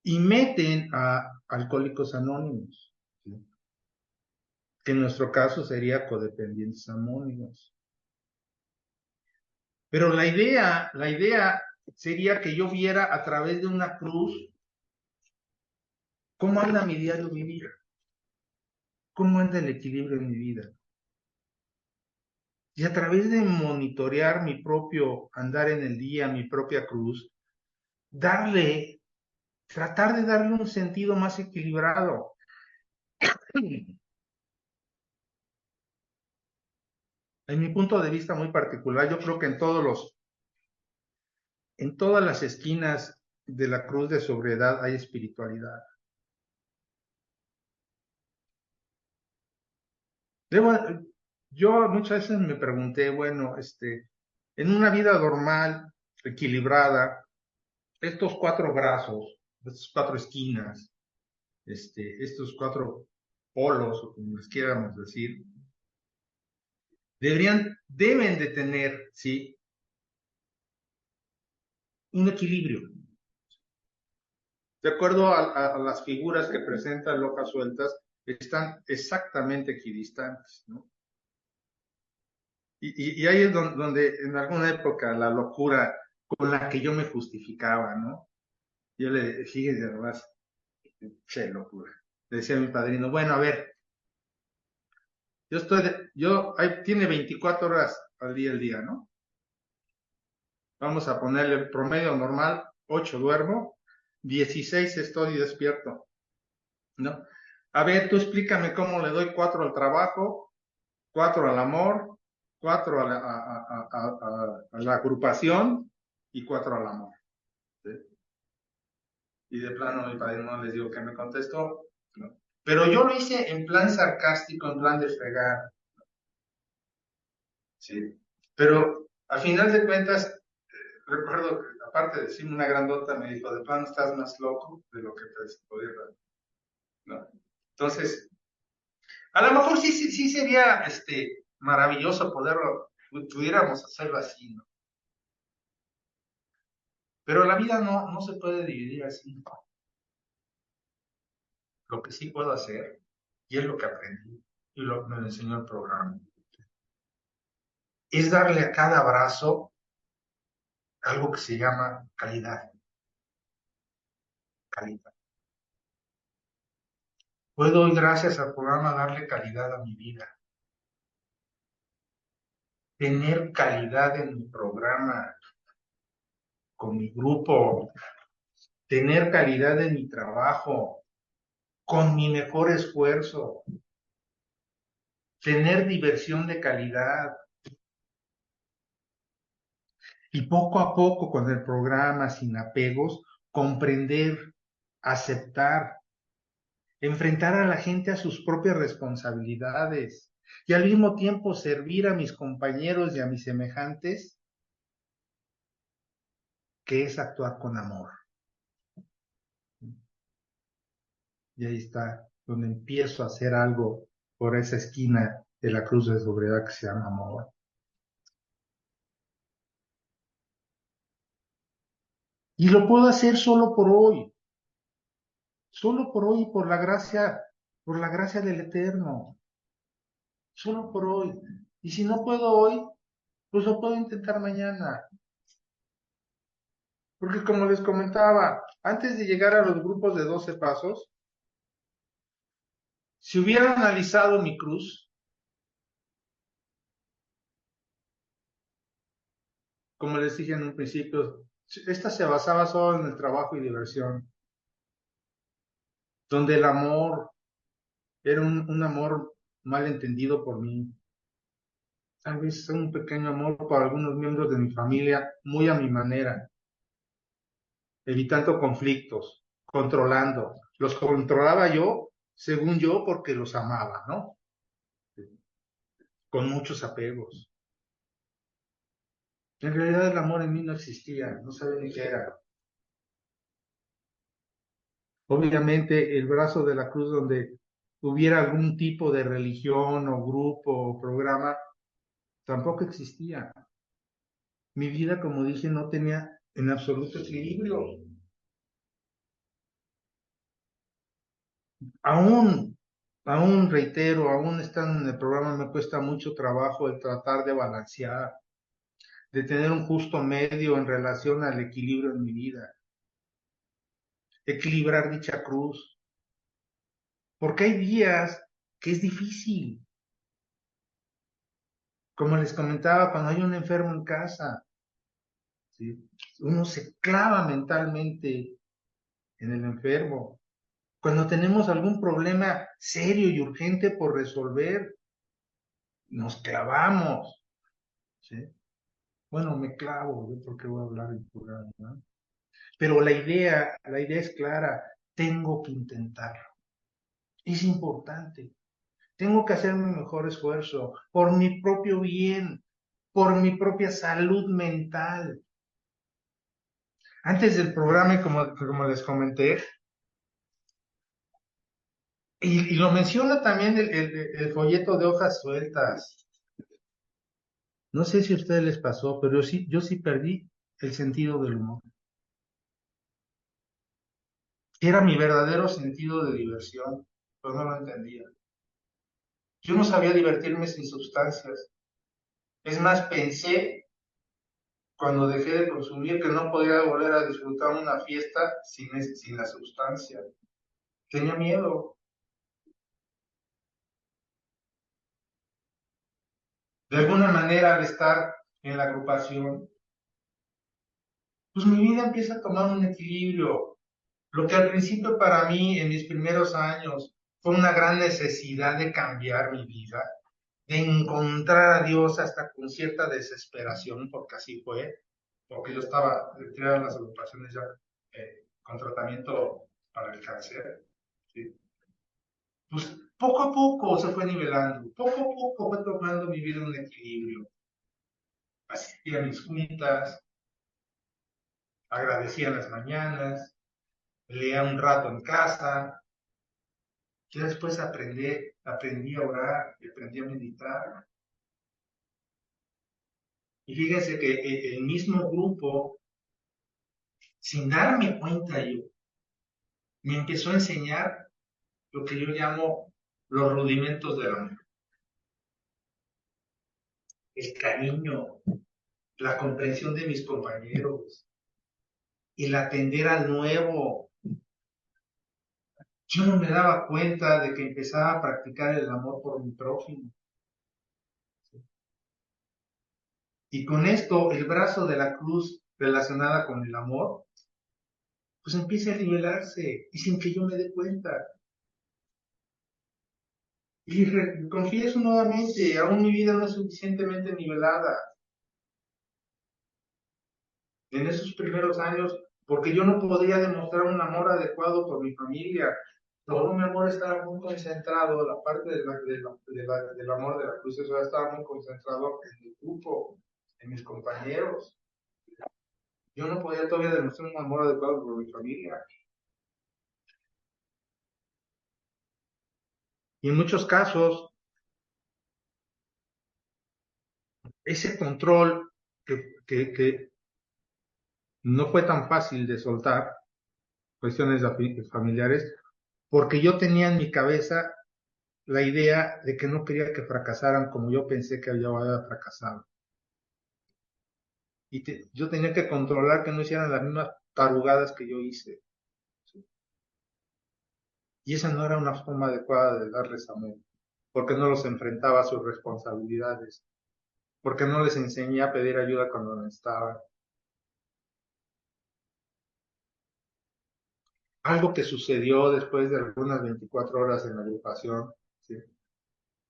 y meten a Alcohólicos Anónimos, ¿sí?, que en nuestro caso sería Codependientes Anónimos. Pero la idea sería que yo viera a través de una cruz cómo anda mi diario vivir, cómo anda el equilibrio en mi vida. Y a través de monitorear mi propio andar en el día, mi propia cruz, tratar de darle un sentido más equilibrado. En mi punto de vista muy particular, yo creo que en todas las esquinas de la cruz de sobriedad hay espiritualidad. Debo, yo muchas veces me pregunté, bueno, en una vida normal, equilibrada, estos 4 brazos, estas 4 esquinas, estos 4 polos, o como les quieramos decir, deben de tener, ¿sí?, un equilibrio. De acuerdo a las figuras que presentan hojas sueltas, están exactamente equidistantes, ¿no? Y ahí es donde en alguna época la locura con la que yo me justificaba, ¿no? Yo le dije, además, che, locura. Le decía a mi padrino, bueno, a ver, tiene 24 horas al día, ¿no? Vamos a ponerle el promedio normal, 8 duermo, 16 estoy despierto, ¿no? A ver, tú explícame cómo le doy 4 al trabajo, 4 al amor, 4 a la agrupación y 4 al amor. ¿Sí? Y de plano mi padre no les digo que me contestó, ¿no? Pero yo lo hice en plan sarcástico, en plan de fregar, ¿sí? Pero al final de cuentas, recuerdo que aparte de decirme una grandota, me dijo, de plano estás más loco de lo que te podía dar, ¿no? Entonces, a lo mejor sí sería maravilloso pudiéramos hacerlo así, ¿no? Pero la vida no se puede dividir así. Lo que sí puedo hacer, y es lo que aprendí, y lo que me enseñó el programa, es darle a cada abrazo algo que se llama calidad. Calidad. Puedo hoy, gracias al programa, darle calidad a mi vida. Tener calidad en mi programa, con mi grupo, tener calidad en mi trabajo, con mi mejor esfuerzo, tener diversión de calidad. Y poco a poco con el programa, sin apegos, comprender, aceptar, enfrentar a la gente a sus propias responsabilidades y al mismo tiempo servir a mis compañeros y a mis semejantes, que es actuar con amor. Y ahí está, donde empiezo a hacer algo por esa esquina de la cruz de sobriedad que se llama amor. Y lo puedo hacer solo por hoy, por la gracia del Eterno, solo por hoy. Y si no puedo hoy, pues lo puedo intentar mañana. Porque como les comentaba, antes de llegar a los grupos de 12 pasos, si hubiera analizado mi cruz, como les dije en un principio, esta se basaba solo en el trabajo y diversión, donde el amor era un amor mal entendido por mí, tal vez un pequeño amor por algunos miembros de mi familia, muy a mi manera, evitando conflictos, controlando. Los controlaba yo, según yo, porque los amaba, ¿no? Con muchos apegos. En realidad el amor en mí no existía, no sabía ni qué era. Obviamente el brazo de la cruz donde hubiera algún tipo de religión o grupo o programa, tampoco existía. Mi vida, como dije, no tenía en absoluto equilibrio. Aún, aún reitero, aún estando en el programa me cuesta mucho trabajo el tratar de balancear, de tener un justo medio en relación al equilibrio en mi vida, equilibrar dicha cruz, porque hay días que es difícil, como les comentaba, cuando hay un enfermo en casa, ¿sí? Uno se clava mentalmente en el enfermo. Cuando tenemos algún problema serio y urgente por resolver, nos clavamos, ¿sí? Bueno, me clavo, yo por qué voy a hablar en plural, ¿no? Pero la idea es clara, tengo que intentarlo. Es importante. Tengo que hacer mi mejor esfuerzo por mi propio bien, por mi propia salud mental. Antes del programa, como les comenté, y lo menciona también el folleto de hojas sueltas. No sé si a ustedes les pasó, pero yo sí perdí el sentido del humor. que era mi verdadero sentido de diversión, pero no lo entendía. Yo no sabía divertirme sin sustancias. Es más, pensé cuando dejé de consumir que no podía volver a disfrutar una fiesta sin la sustancia. Tenía miedo. De alguna manera, al estar en la agrupación, pues mi vida empieza a tomar un equilibrio. Lo que al principio para mí, en mis primeros años, fue una gran necesidad de cambiar mi vida, de encontrar a Dios hasta con cierta desesperación, porque así fue, porque yo estaba entré a las agrupaciones ya con tratamiento para el cáncer. ¿Sí? Pues poco a poco se fue nivelando, poco a poco fue tomando mi vida un equilibrio. Asistía a mis juntas, agradecía en las mañanas, leía un rato en casa. Yo después aprendí a orar y aprendí a meditar. Y fíjense que el mismo grupo, sin darme cuenta yo, me empezó a enseñar lo que yo llamo los rudimentos del amor. El cariño, la comprensión de mis compañeros, el atender al nuevo. Yo no me daba cuenta de que empezaba a practicar el amor por mi prójimo. Y con esto, el brazo de la cruz relacionada con el amor, pues empieza a nivelarse y sin que yo me dé cuenta. Y confieso nuevamente, aún mi vida no es suficientemente nivelada en esos primeros años, porque yo no podía demostrar un amor adecuado por mi familia. Todo mi amor estaba muy concentrado, la parte del amor de la cruz, eso estaba muy concentrado en mi grupo, en mis compañeros. Yo no podía todavía demostrar un amor adecuado por mi familia. Y en muchos casos, ese control que no fue tan fácil de soltar, cuestiones familiares, porque yo tenía en mi cabeza la idea de que no quería que fracasaran como yo pensé que había fracasado. Y yo tenía que controlar que no hicieran las mismas tarugadas que yo hice. ¿Sí? Y esa no era una forma adecuada de darles amor, porque no los enfrentaba a sus responsabilidades, porque no les enseñé a pedir ayuda cuando necesitaban. Algo que sucedió después de algunas 24 horas en la agrupación, ¿sí?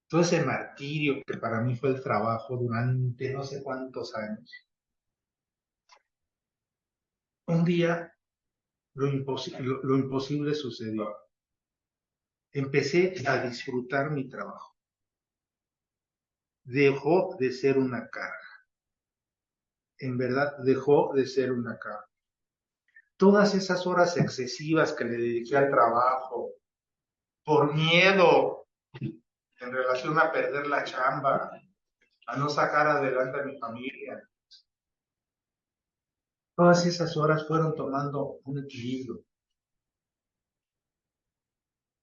Todo ese martirio que para mí fue el trabajo durante no sé cuántos años. Un día lo imposible sucedió. Empecé a disfrutar mi trabajo. Dejó de ser una carga. En verdad, dejó de ser una carga. Todas esas horas excesivas que le dediqué al trabajo, por miedo en relación a perder la chamba, a no sacar adelante a mi familia, todas esas horas fueron tomando un equilibrio.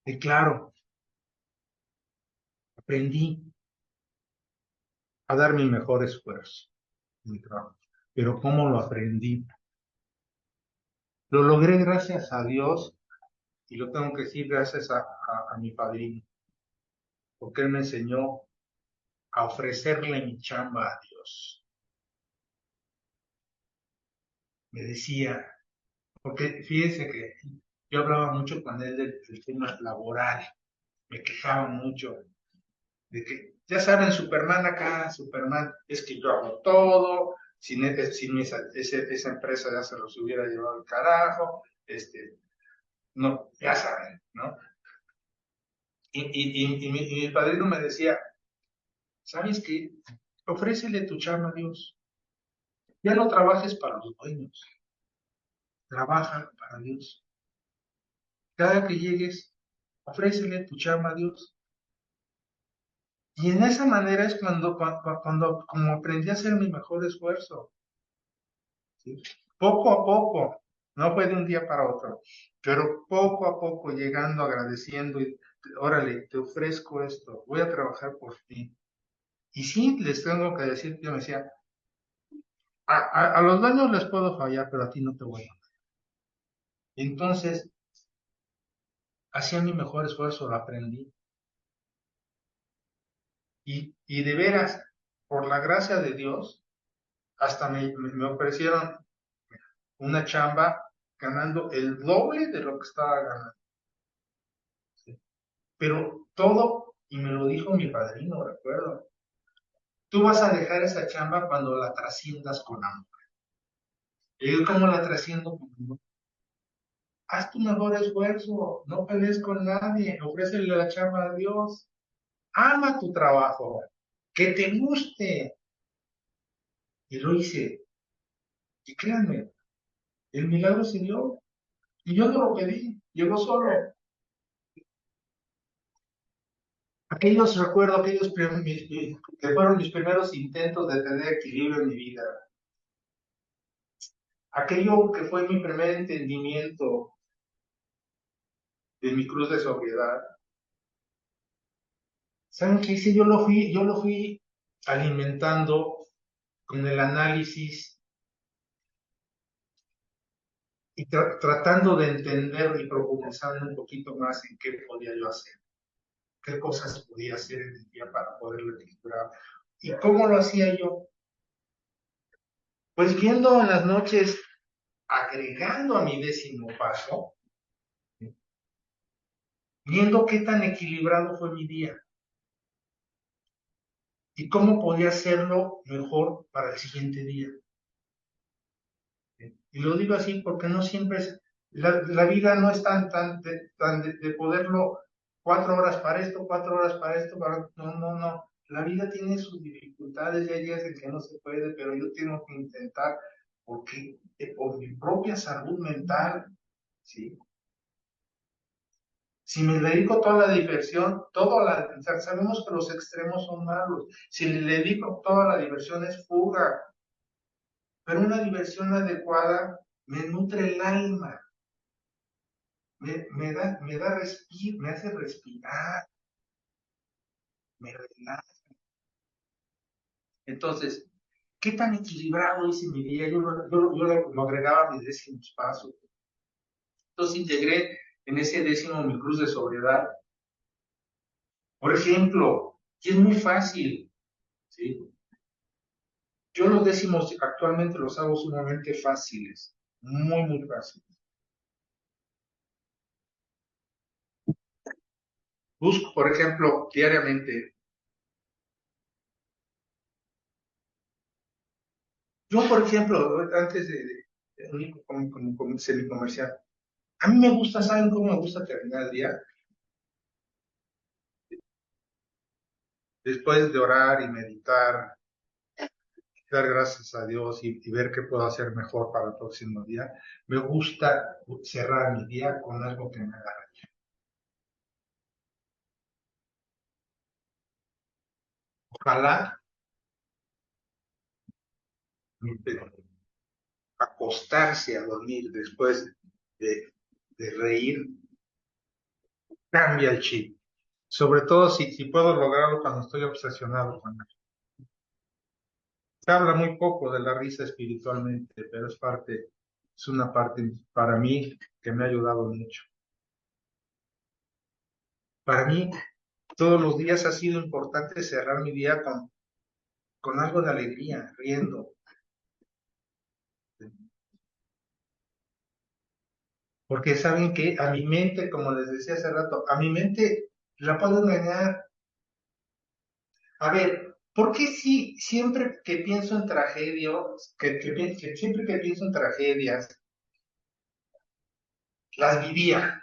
Y claro, aprendí a dar mi mejor esfuerzo en mi trabajo. Pero ¿cómo lo aprendí? Lo logré gracias a Dios y lo tengo que decir gracias a mi padrino, porque él me enseñó a ofrecerle mi chamba a Dios. Me decía, porque fíjense que yo hablaba mucho con él del tema laboral, me quejaba mucho de que, ya saben, Superman acá, Superman, es que yo hago todo, sin esa empresa ya se los hubiera llevado al carajo, no, ya saben, ¿no? Y mi padrino me decía, ¿sabes qué? Ofrécele tu chamba a Dios. Ya no trabajes para los dueños, trabaja para Dios. Cada que llegues, ofrécele tu chamba a Dios. Y en esa manera es cuando como aprendí a hacer mi mejor esfuerzo. ¿Sí? Poco a poco. No fue de un día para otro, pero poco a poco llegando, agradeciendo y, órale, te ofrezco esto, voy a trabajar por ti. Y sí, les tengo que decir, yo me decía, a los dueños les puedo fallar, pero a ti no te voy a. Entonces, hacía mi mejor esfuerzo, lo aprendí. Y de veras, por la gracia de Dios, hasta me ofrecieron una chamba ganando el doble de lo que estaba ganando. ¿Sí? Pero todo, y me lo dijo mi padrino, recuerdo, tú vas a dejar esa chamba cuando la trasciendas con amor. Y yo, ¿cómo la trasciendo con amor? Haz tu mejor esfuerzo, no pelees con nadie, ofrécele la chamba a Dios, ama tu trabajo, que te guste. Y lo hice, y créanme, el milagro se dio, y yo no lo pedí, llegó solo. Aquellos, recuerdo, que fueron mis primeros intentos de tener equilibrio en mi vida. Aquello que fue mi primer entendimiento de mi cruz de sobriedad. ¿Saben qué hice? Yo lo fui alimentando con el análisis y tratando de entender y profundizando un poquito más en qué podía yo hacer, qué cosas podía hacer en el día para poderlo equilibrar. ¿Y cómo lo hacía yo? Pues viendo en las noches, agregando a mi décimo paso, viendo qué tan equilibrado fue mi día y cómo podía hacerlo mejor para el siguiente día. Y lo digo así porque no siempre es, la vida no es tan de poderlo 4 horas para esto, 4 horas para esto, no, no, no. La vida tiene sus dificultades y hay días en que no se puede, pero yo tengo que intentar porque por mi propia salud mental, ¿sí? Si me dedico toda la diversión, sabemos que los extremos son malos. Si le dedico toda la diversión es fuga, pero una diversión adecuada me nutre el alma, me hace respirar, me relaja. Entonces, ¿qué tan equilibrado hice mi día? Yo lo agregaba a mis décimos pasos. Entonces integré en ese décimo mi cruz de sobriedad. Por ejemplo, y es muy fácil, ¿sí? Yo los décimos actualmente los hago sumamente fáciles, muy, muy fáciles. Busco, por ejemplo, diariamente. Yo, por ejemplo, antes de unir como semicomercial, a mí me gusta, ¿saben cómo me gusta terminar el día? Después de orar y meditar, dar gracias a Dios y ver qué puedo hacer mejor para el próximo día, me gusta cerrar mi día con algo que me haga. Ojalá acostarse a dormir después de, de reír cambia el chip. Sobre todo si puedo lograrlo cuando estoy obsesionado con él. Se habla muy poco de la risa espiritualmente, pero es una parte para mí que me ha ayudado mucho. Para mí, todos los días ha sido importante cerrar mi día con algo de alegría, riendo. Porque saben que a mi mente, como les decía hace rato, a mi mente la puedo engañar. A ver, ¿por qué si siempre que pienso en tragedias, que siempre que pienso en tragedias, las vivía?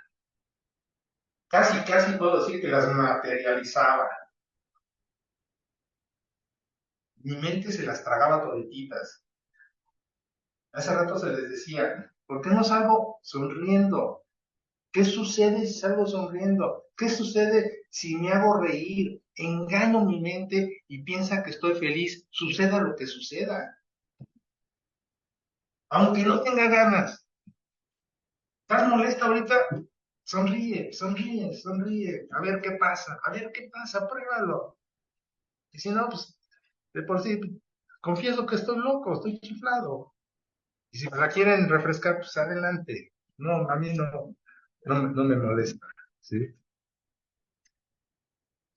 Casi, casi puedo decir que las materializaba. Mi mente se las tragaba todititas. Hace rato se les decía, ¿por qué no salgo sonriendo? ¿Qué sucede si salgo sonriendo? ¿Qué sucede si me hago reír? Engaño mi mente y piensa que estoy feliz, suceda lo que suceda. Aunque no tenga ganas. ¿Estás molesta ahorita? Sonríe, sonríe, sonríe. A ver qué pasa, pruébalo. Y si no, pues de por sí, confieso que estoy loco, estoy chiflado. Y si me la quieren refrescar, pues adelante. No, a mí no me molesta. ¿Sí?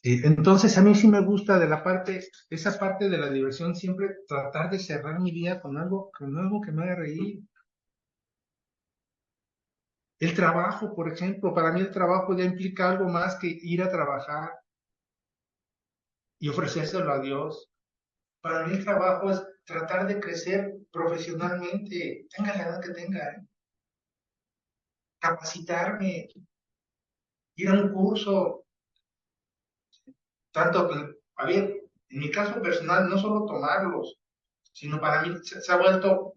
Y entonces a mí sí me gusta de la parte, esa parte de la diversión, siempre tratar de cerrar mi día con algo que me haga reír. El trabajo, por ejemplo, para mí el trabajo ya implica algo más que ir a trabajar y ofrecérselo a Dios. Para mí el trabajo es tratar de crecer profesionalmente, tenga la edad que tenga, ¿eh? Capacitarme, ir a un curso, tanto que, a ver, en mi caso personal, no solo tomarlos, sino para mí se ha vuelto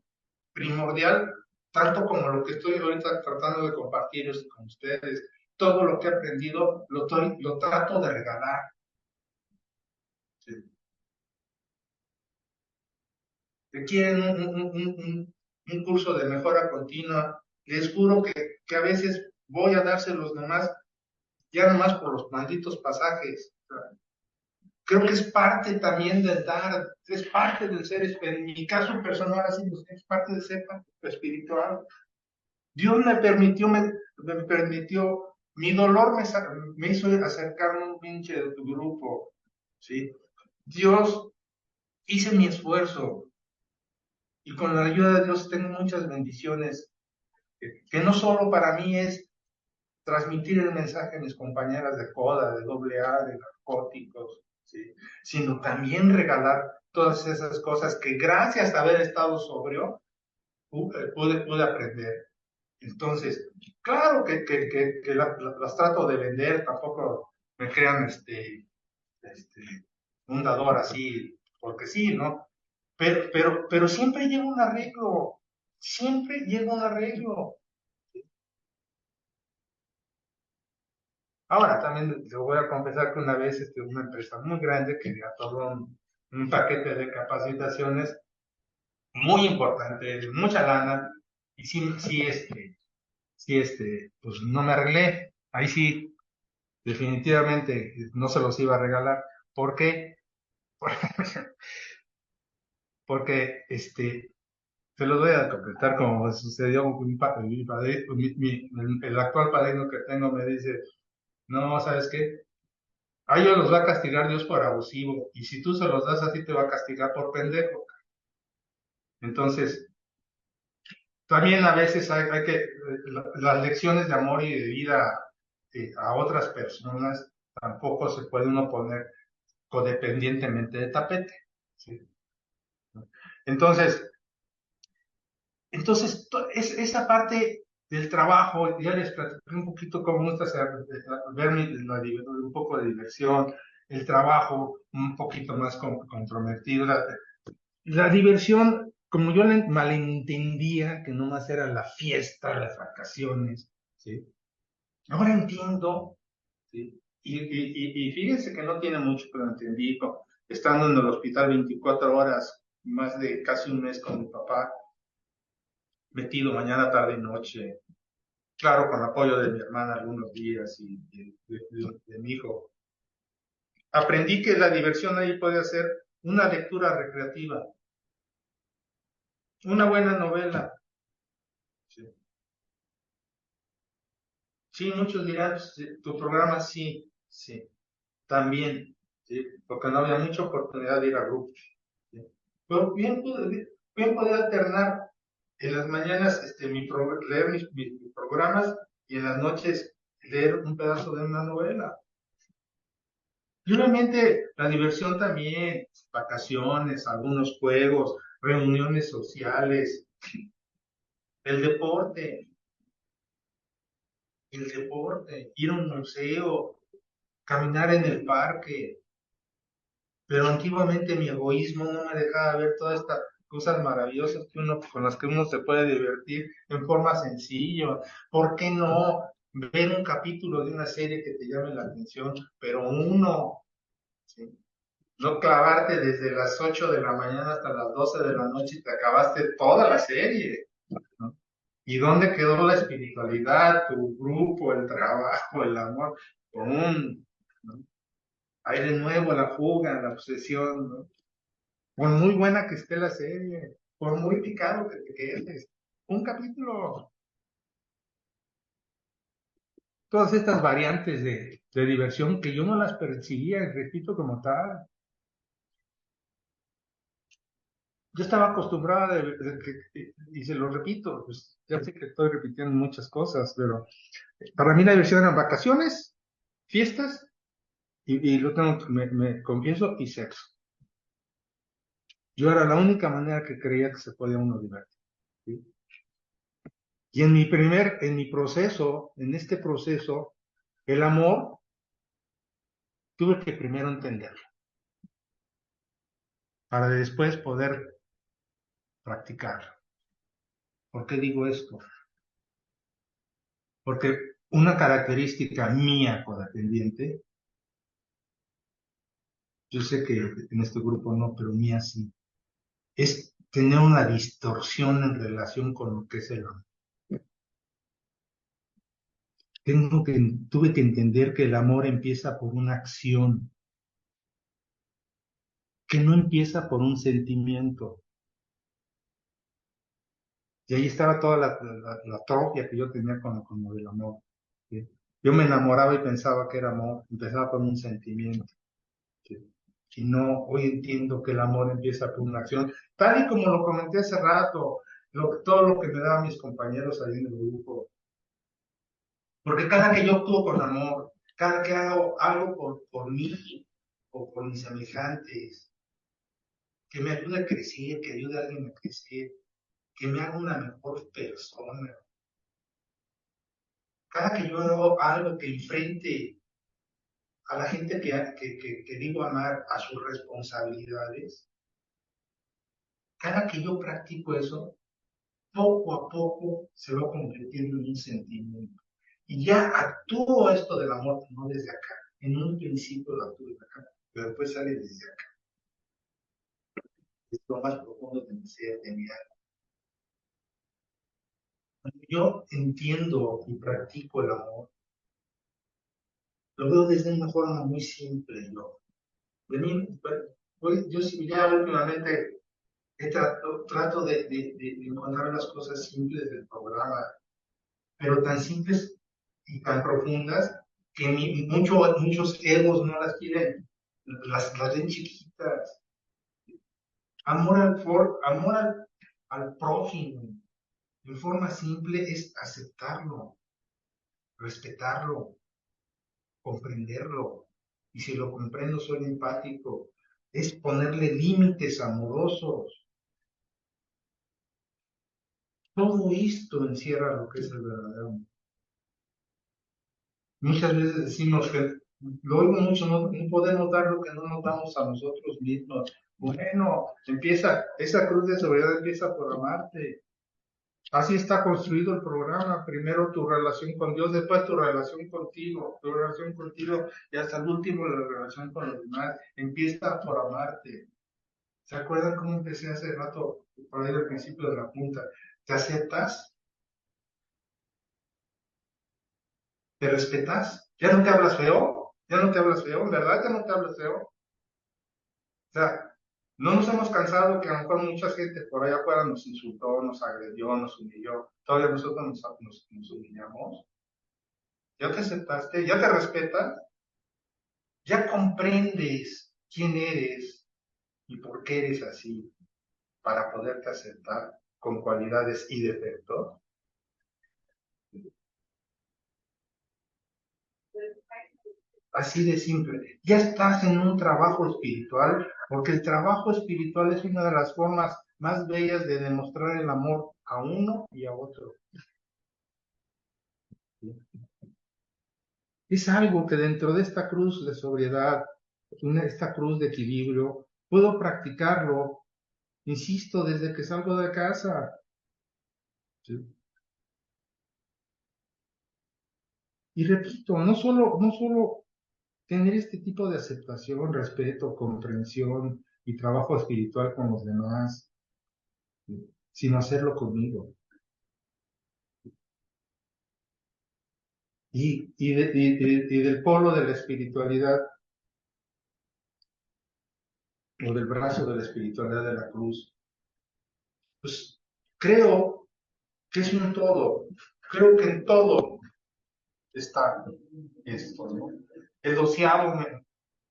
primordial, tanto como lo que estoy ahorita tratando de compartir con ustedes. Todo lo que he aprendido lo trato de regalar. ¿Sí? Que quieren un curso de mejora continua, les juro que a veces voy a dárselos nomás, ya nomás por los malditos pasajes. Creo que es parte también del dar, es parte del ser, en mi caso personal, así es parte del ser espiritual. Dios me permitió, mi dolor me hizo acercarme a un pinche de tu grupo, ¿sí? Dios, hice mi esfuerzo y con la ayuda de Dios tengo muchas bendiciones, que no solo para mí es transmitir el mensaje a mis compañeras de coda, de doble A, de narcóticos, ¿sí? Sino también regalar todas esas cosas que gracias a haber estado sobrio pude aprender. Entonces, claro que las trato de vender, tampoco me crean este, un dador así, porque sí, ¿no? Pero siempre llega un arreglo, siempre llega un arreglo. Ahora, también les voy a confesar que una vez una empresa muy grande que otorgó un paquete de capacitaciones muy importante, de mucha lana, y pues no me arreglé. Ahí sí, definitivamente no se los iba a regalar. ¿Por qué? Porque se los voy a completar como sucedió con el actual padrino que tengo me dice, no, ¿sabes qué? A ellos los va a castigar Dios por abusivo, y si tú se los das a ti te va a castigar por pendejo. Entonces, también a veces hay que, las lecciones de amor y de vida a otras personas tampoco se puede uno poner codependientemente de tapete. ¿Sí? Entonces, esa parte del trabajo, ya les platiqué un poquito cómo me gusta ver un poco de diversión, el trabajo un poquito más comprometido. La diversión, como yo la malentendía, que nomás era la fiesta, las vacaciones, ¿sí? Ahora entiendo, ¿sí? Y fíjense que no tiene mucho que lo entendí, estando en el hospital 24 horas, más de casi un mes con mi papá, metido mañana, tarde y noche, claro, con apoyo de mi hermana algunos días y de mi hijo. Aprendí que la diversión ahí puede ser una lectura recreativa, una buena novela. Sí, sí, muchos dirán, sí, tu programa sí, sí, también, sí, porque no había mucha oportunidad de ir a grupos. Sí. Pero bien pude alternar en las mañanas leer mis programas y en las noches leer un pedazo de una novela. Y obviamente la diversión también, vacaciones, algunos juegos, reuniones sociales, el deporte, ir a un museo, caminar en el parque. Pero antiguamente mi egoísmo no me dejaba ver todas estas cosas maravillosas con las que uno se puede divertir en forma sencilla. ¿Por qué no ver un capítulo de una serie que te llame la atención, pero uno, ¿sí? No clavarte desde las 8 de la mañana hasta las 12 de la noche y te acabaste toda la serie, ¿no? ¿Y dónde quedó la espiritualidad, tu grupo, el trabajo, el amor? ¡Pum! ¿No? Aire nuevo, la fuga, la obsesión, ¿no? Por muy buena que esté la serie, por muy picado que te quedes, un capítulo, todas estas variantes de diversión que yo no las percibía, repito, como tal. Yo estaba acostumbrada y se lo repito, pues ya sé que estoy repitiendo muchas cosas, pero para mí la diversión eran vacaciones, fiestas y lo tengo, me confieso, y sexo. Yo era la única manera que creía que se podía uno divertir. ¿Sí? Y en este proceso, el amor, tuve que primero entenderlo, para después poder practicarlo. ¿Por qué digo esto? Porque una característica mía codependiente, yo sé que en este grupo no, pero mía sí, es tener una distorsión en relación con lo que es el amor. Tuve que entender que el amor empieza por una acción, que no empieza por un sentimiento. Y ahí estaba toda la atrofia que yo tenía con el amor. ¿Sí? Yo me enamoraba y pensaba que era amor, empezaba por un sentimiento. ¿Sí? Y no, hoy entiendo que el amor empieza por una acción, tal y como lo comenté hace rato, todo lo que me daban mis compañeros ahí en el grupo. Porque cada que yo actúo con amor, cada que hago algo por mí o por mis semejantes, que me ayude a crecer, que ayude a alguien a crecer, que me haga una mejor persona. Cada que yo hago algo que enfrente a la gente que digo amar a sus responsabilidades, cada que yo practico eso, poco a poco se va convirtiendo en un sentimiento. Y ya actúo esto del amor, no desde acá. En un principio lo actúo desde acá, pero después sale desde acá. Es lo más profundo de mi ser, de mi alma. Cuando yo entiendo y practico el amor, lo veo desde una forma muy simple. Yo, de mí, yo sí ya últimamente trato de encontrar las cosas simples del programa, pero tan simples y tan profundas que muchos egos no las quieren, las ven chiquitas. Amor al prójimo, en forma simple, es aceptarlo, respetarlo, comprenderlo. Y si lo comprendo, soy empático. Es ponerle límites amorosos. Todo esto encierra lo que es el verdadero amor. Muchas veces decimos que, lo oigo mucho, no podemos dar lo que no nos damos a nosotros mismos. Bueno, esa cruz de sobriedad empieza por amarte. Así está construido el programa. Primero tu relación con Dios, después tu relación contigo y hasta el último la relación con los demás. Empieza por amarte. ¿Se acuerdan cómo empecé hace rato, por ahí al principio de la punta? ¿Te aceptas? ¿Te respetas? ¿Ya no te hablas feo? ¿Ya no te hablas feo? ¿En verdad ya no te hablas feo? O sea, no nos hemos cansado que a lo mejor mucha gente por allá afuera nos insultó, nos agredió, nos humilló. Todavía nosotros nos humillamos. ¿Ya te aceptaste? ¿Ya te respetas? ¿Ya comprendes quién eres y por qué eres así para poderte aceptar con cualidades y defectos? Así de simple. Ya estás en un trabajo espiritual, porque el trabajo espiritual es una de las formas más bellas de demostrar el amor a uno y a otro. Es algo que dentro de esta cruz de sobriedad, esta cruz de equilibrio, puedo practicarlo, insisto, desde que salgo de casa. ¿Sí? Y repito, no solo tener este tipo de aceptación, respeto, comprensión y trabajo espiritual con los demás, ¿sí? Sino hacerlo conmigo. y del polo de la espiritualidad o del brazo de la espiritualidad de la cruz, pues creo que es un todo. Creo que en todo está esto, ¿no? El doceavo,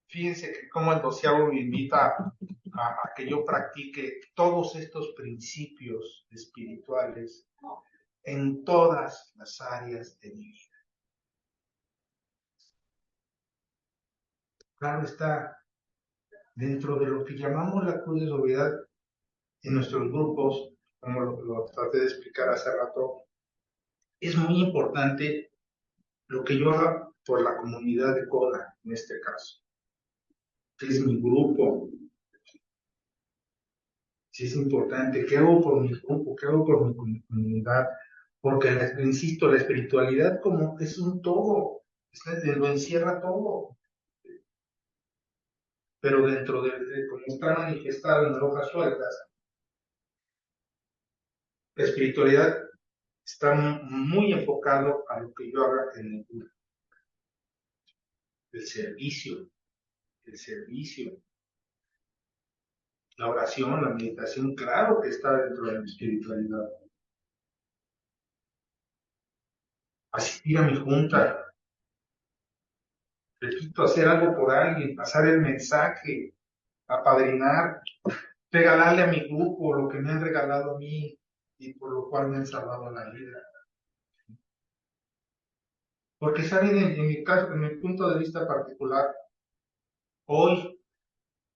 fíjense que como el doceavo me invita a que yo practique todos estos principios espirituales en todas las áreas de mi vida. Claro está, dentro de lo que llamamos la cruz de sobriedad en nuestros grupos, como lo traté de explicar hace rato, es muy importante lo que yo hago por la comunidad de CODA, en este caso, que es mi grupo. Sí es importante, ¿qué hago por mi grupo? ¿Qué hago por mi comunidad? Porque, insisto, la espiritualidad como es un todo, lo encierra todo, pero dentro de como está manifestado en hojas sueltas, la espiritualidad está muy enfocado a lo que yo haga en el grupo, el servicio, el servicio, la oración, la meditación, claro que está dentro de la espiritualidad. Asistir a mi junta, repito, hacer algo por alguien, pasar el mensaje, apadrinar, regalarle a mi grupo lo que me han regalado a mí y por lo cual me han salvado la vida. Porque saben, en mi caso, en mi punto de vista particular, hoy,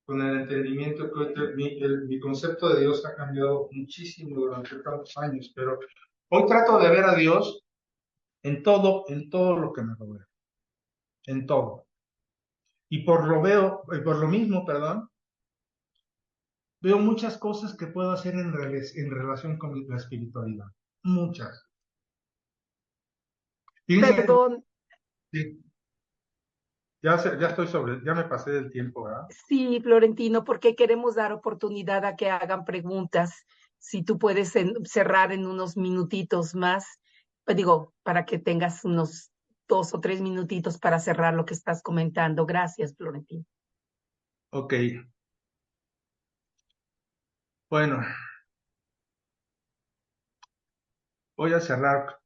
con el entendimiento que hoy mi concepto de Dios ha cambiado muchísimo durante tantos años, pero hoy trato de ver a Dios en todo lo que me rodea, en todo. Y por lo mismo, perdón, veo muchas cosas que puedo hacer en relación con la espiritualidad. Muchas. Fíjense, Perdón, sí, ya estoy ya me pasé del tiempo, ¿verdad? sí, Florentino, porque queremos dar oportunidad a que hagan preguntas. Si tú puedes cerrar en unos minutitos más, pues digo, para que tengas unos 2 o 3 minutitos para cerrar lo que estás comentando. Gracias, Florentino. Ok, bueno, voy a cerrar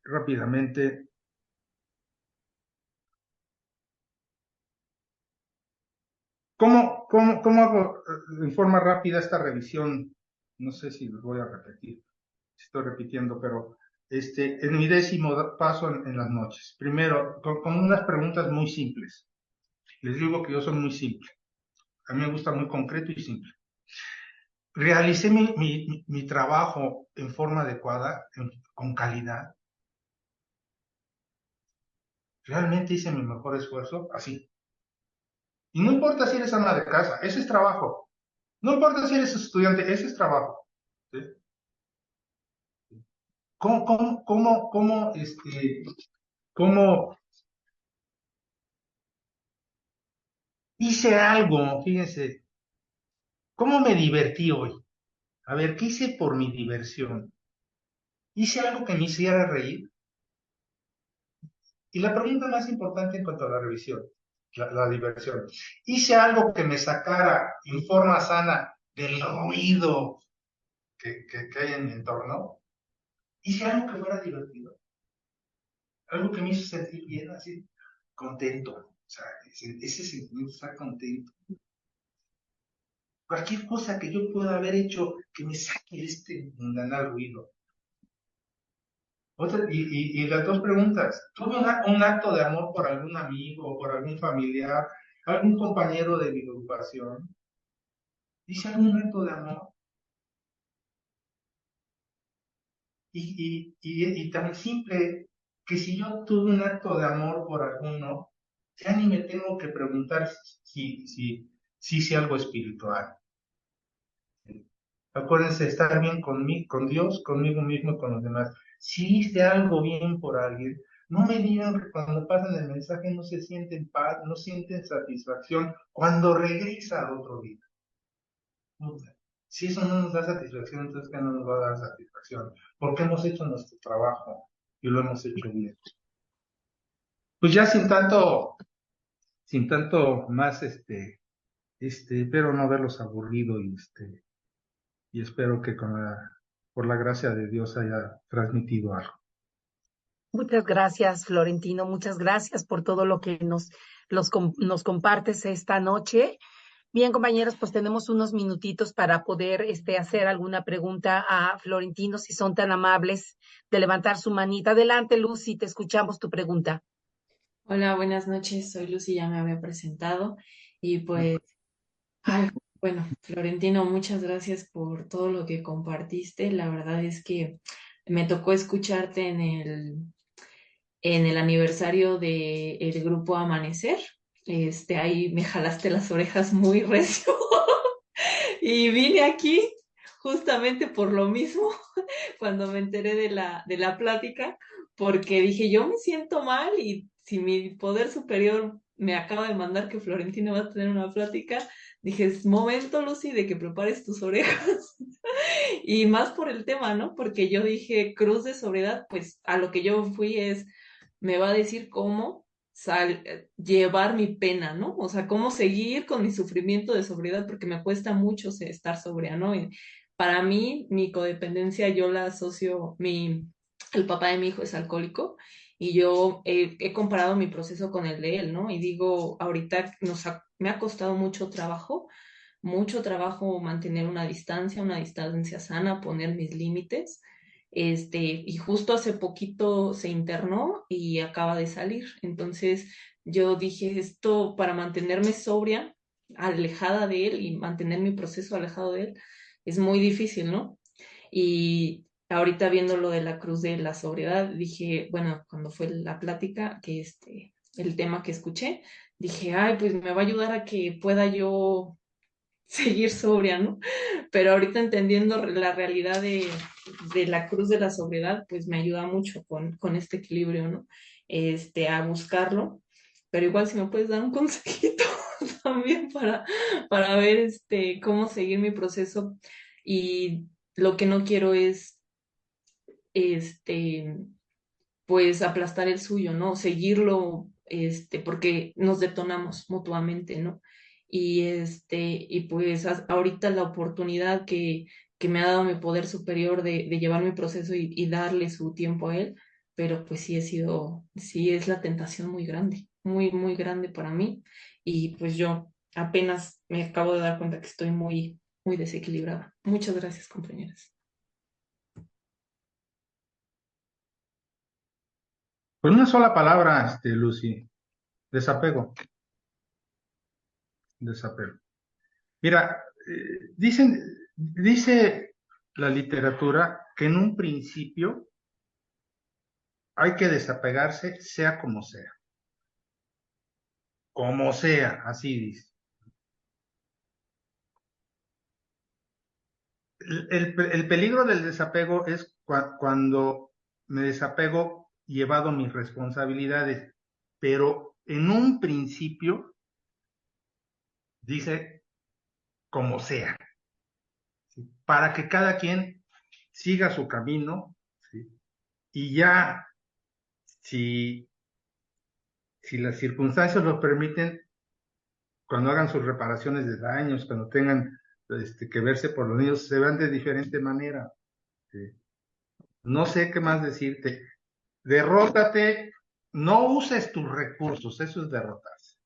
rápidamente. ¿Cómo hago en forma rápida esta revisión? No sé si los voy a repetir, si estoy repitiendo, pero en mi décimo paso en las noches. Primero, con unas preguntas muy simples. Les digo que yo soy muy simple. A mí me gusta muy concreto y simple. Realicé mi trabajo en forma adecuada, con calidad. Realmente hice mi mejor esfuerzo, así. Y no importa si eres ama de casa, ese es trabajo. No importa si eres estudiante, ese es trabajo. ¿Sí? ¿Cómo hice algo? Fíjense, ¿cómo me divertí hoy? A ver, ¿qué hice por mi diversión? ¿Hice algo que me hiciera reír? Y la pregunta más importante en cuanto a la revisión, la diversión. ¿Hice algo que me sacara en forma sana del ruido que hay en mi entorno? ¿Hice algo que fuera divertido? Algo que me hizo sentir bien, así, contento. O sea, ese sentimiento de estar contento. Cualquier cosa que yo pueda haber hecho que me saque de este mundanal ruido. Y las dos preguntas. ¿Tuve un acto de amor por algún amigo, por algún familiar, algún compañero de mi agrupación? ¿Hice algún acto de amor? Y tan simple que si yo tuve un acto de amor por alguno, ya ni me tengo que preguntar si hice algo espiritual. Acuérdense, estar bien con Dios, conmigo mismo y con los demás. Si hice algo bien por alguien, no me digan que cuando pasan el mensaje no se sienten paz, no sienten satisfacción cuando regresa al otro día. Si eso no nos da satisfacción, entonces ¿qué no nos va a dar satisfacción? Porque hemos hecho nuestro trabajo y lo hemos hecho bien. Pues ya sin tanto más, espero no haberlos aburrido y espero que por la gracia de Dios haya transmitido algo. Muchas gracias, Florentino. Muchas gracias por todo lo que nos compartes esta noche. Bien, compañeros, pues tenemos unos minutitos para poder hacer alguna pregunta a Florentino, si son tan amables de levantar su manita. Adelante, Lucy, te escuchamos tu pregunta. Hola, buenas noches. Soy Lucy, ya me había presentado. Y pues, ay, bueno, Florentino, muchas gracias por todo lo que compartiste. La verdad es que me tocó escucharte en el aniversario del grupo Amanecer. Ahí me jalaste las orejas muy recio. Y vine aquí justamente por lo mismo, cuando me enteré de la plática, porque dije, yo me siento mal y si mi poder superior me acaba de mandar que Florentino va a tener una plática, dije, es momento, Lucy, de que prepares tus orejas. Y más por el tema, ¿no? Porque yo dije, cruz de sobriedad, pues a lo que yo fui es, me va a decir cómo llevar mi pena, ¿no? O sea, cómo seguir con mi sufrimiento de sobriedad, porque me cuesta mucho estar sobria, ¿no? Y para mí, mi codependencia, yo la asocio, el papá de mi hijo es alcohólico y yo he comparado mi proceso con el de él, ¿no? Y digo, ahorita me ha costado mucho trabajo mantener una distancia sana, poner mis límites. Y justo hace poquito se internó y acaba de salir. Entonces yo dije, esto para mantenerme sobria, alejada de él y mantener mi proceso alejado de él, es muy difícil, ¿no? Y ahorita viendo lo de la cruz de la sobriedad, dije, bueno, cuando fue la plática, el tema que escuché, dije, ay, pues me va a ayudar a que pueda yo seguir sobria, ¿no? Pero ahorita entendiendo la realidad de la cruz de la sobriedad, pues me ayuda mucho con este equilibrio, ¿no? A buscarlo. Pero igual si me puedes dar un consejito también para ver cómo seguir mi proceso. Y lo que no quiero es este pues aplastar el suyo, ¿no? Seguirlo, porque nos detonamos mutuamente, ¿no? Y pues ahorita la oportunidad que me ha dado mi poder superior de llevar mi proceso y darle su tiempo a él, pero pues sí es la tentación muy grande, muy, muy grande para mí. Y pues yo apenas me acabo de dar cuenta que estoy muy, muy desequilibrada. Muchas gracias, compañeras. Con una sola palabra, Lucy, desapego, desapego. Mira, dice la literatura que en un principio hay que desapegarse sea, como sea, así dice. El peligro del desapego es cuando me desapego llevado a mis responsabilidades, pero en un principio dice como sea, ¿sí? Para que cada quien siga su camino, ¿sí? Y ya, si, si las circunstancias lo permiten, cuando hagan sus reparaciones de daños, cuando tengan que verse por los niños, se van de diferente manera, ¿sí? No sé qué más decirte. Derrótate, no uses tus recursos, eso es derrotarse.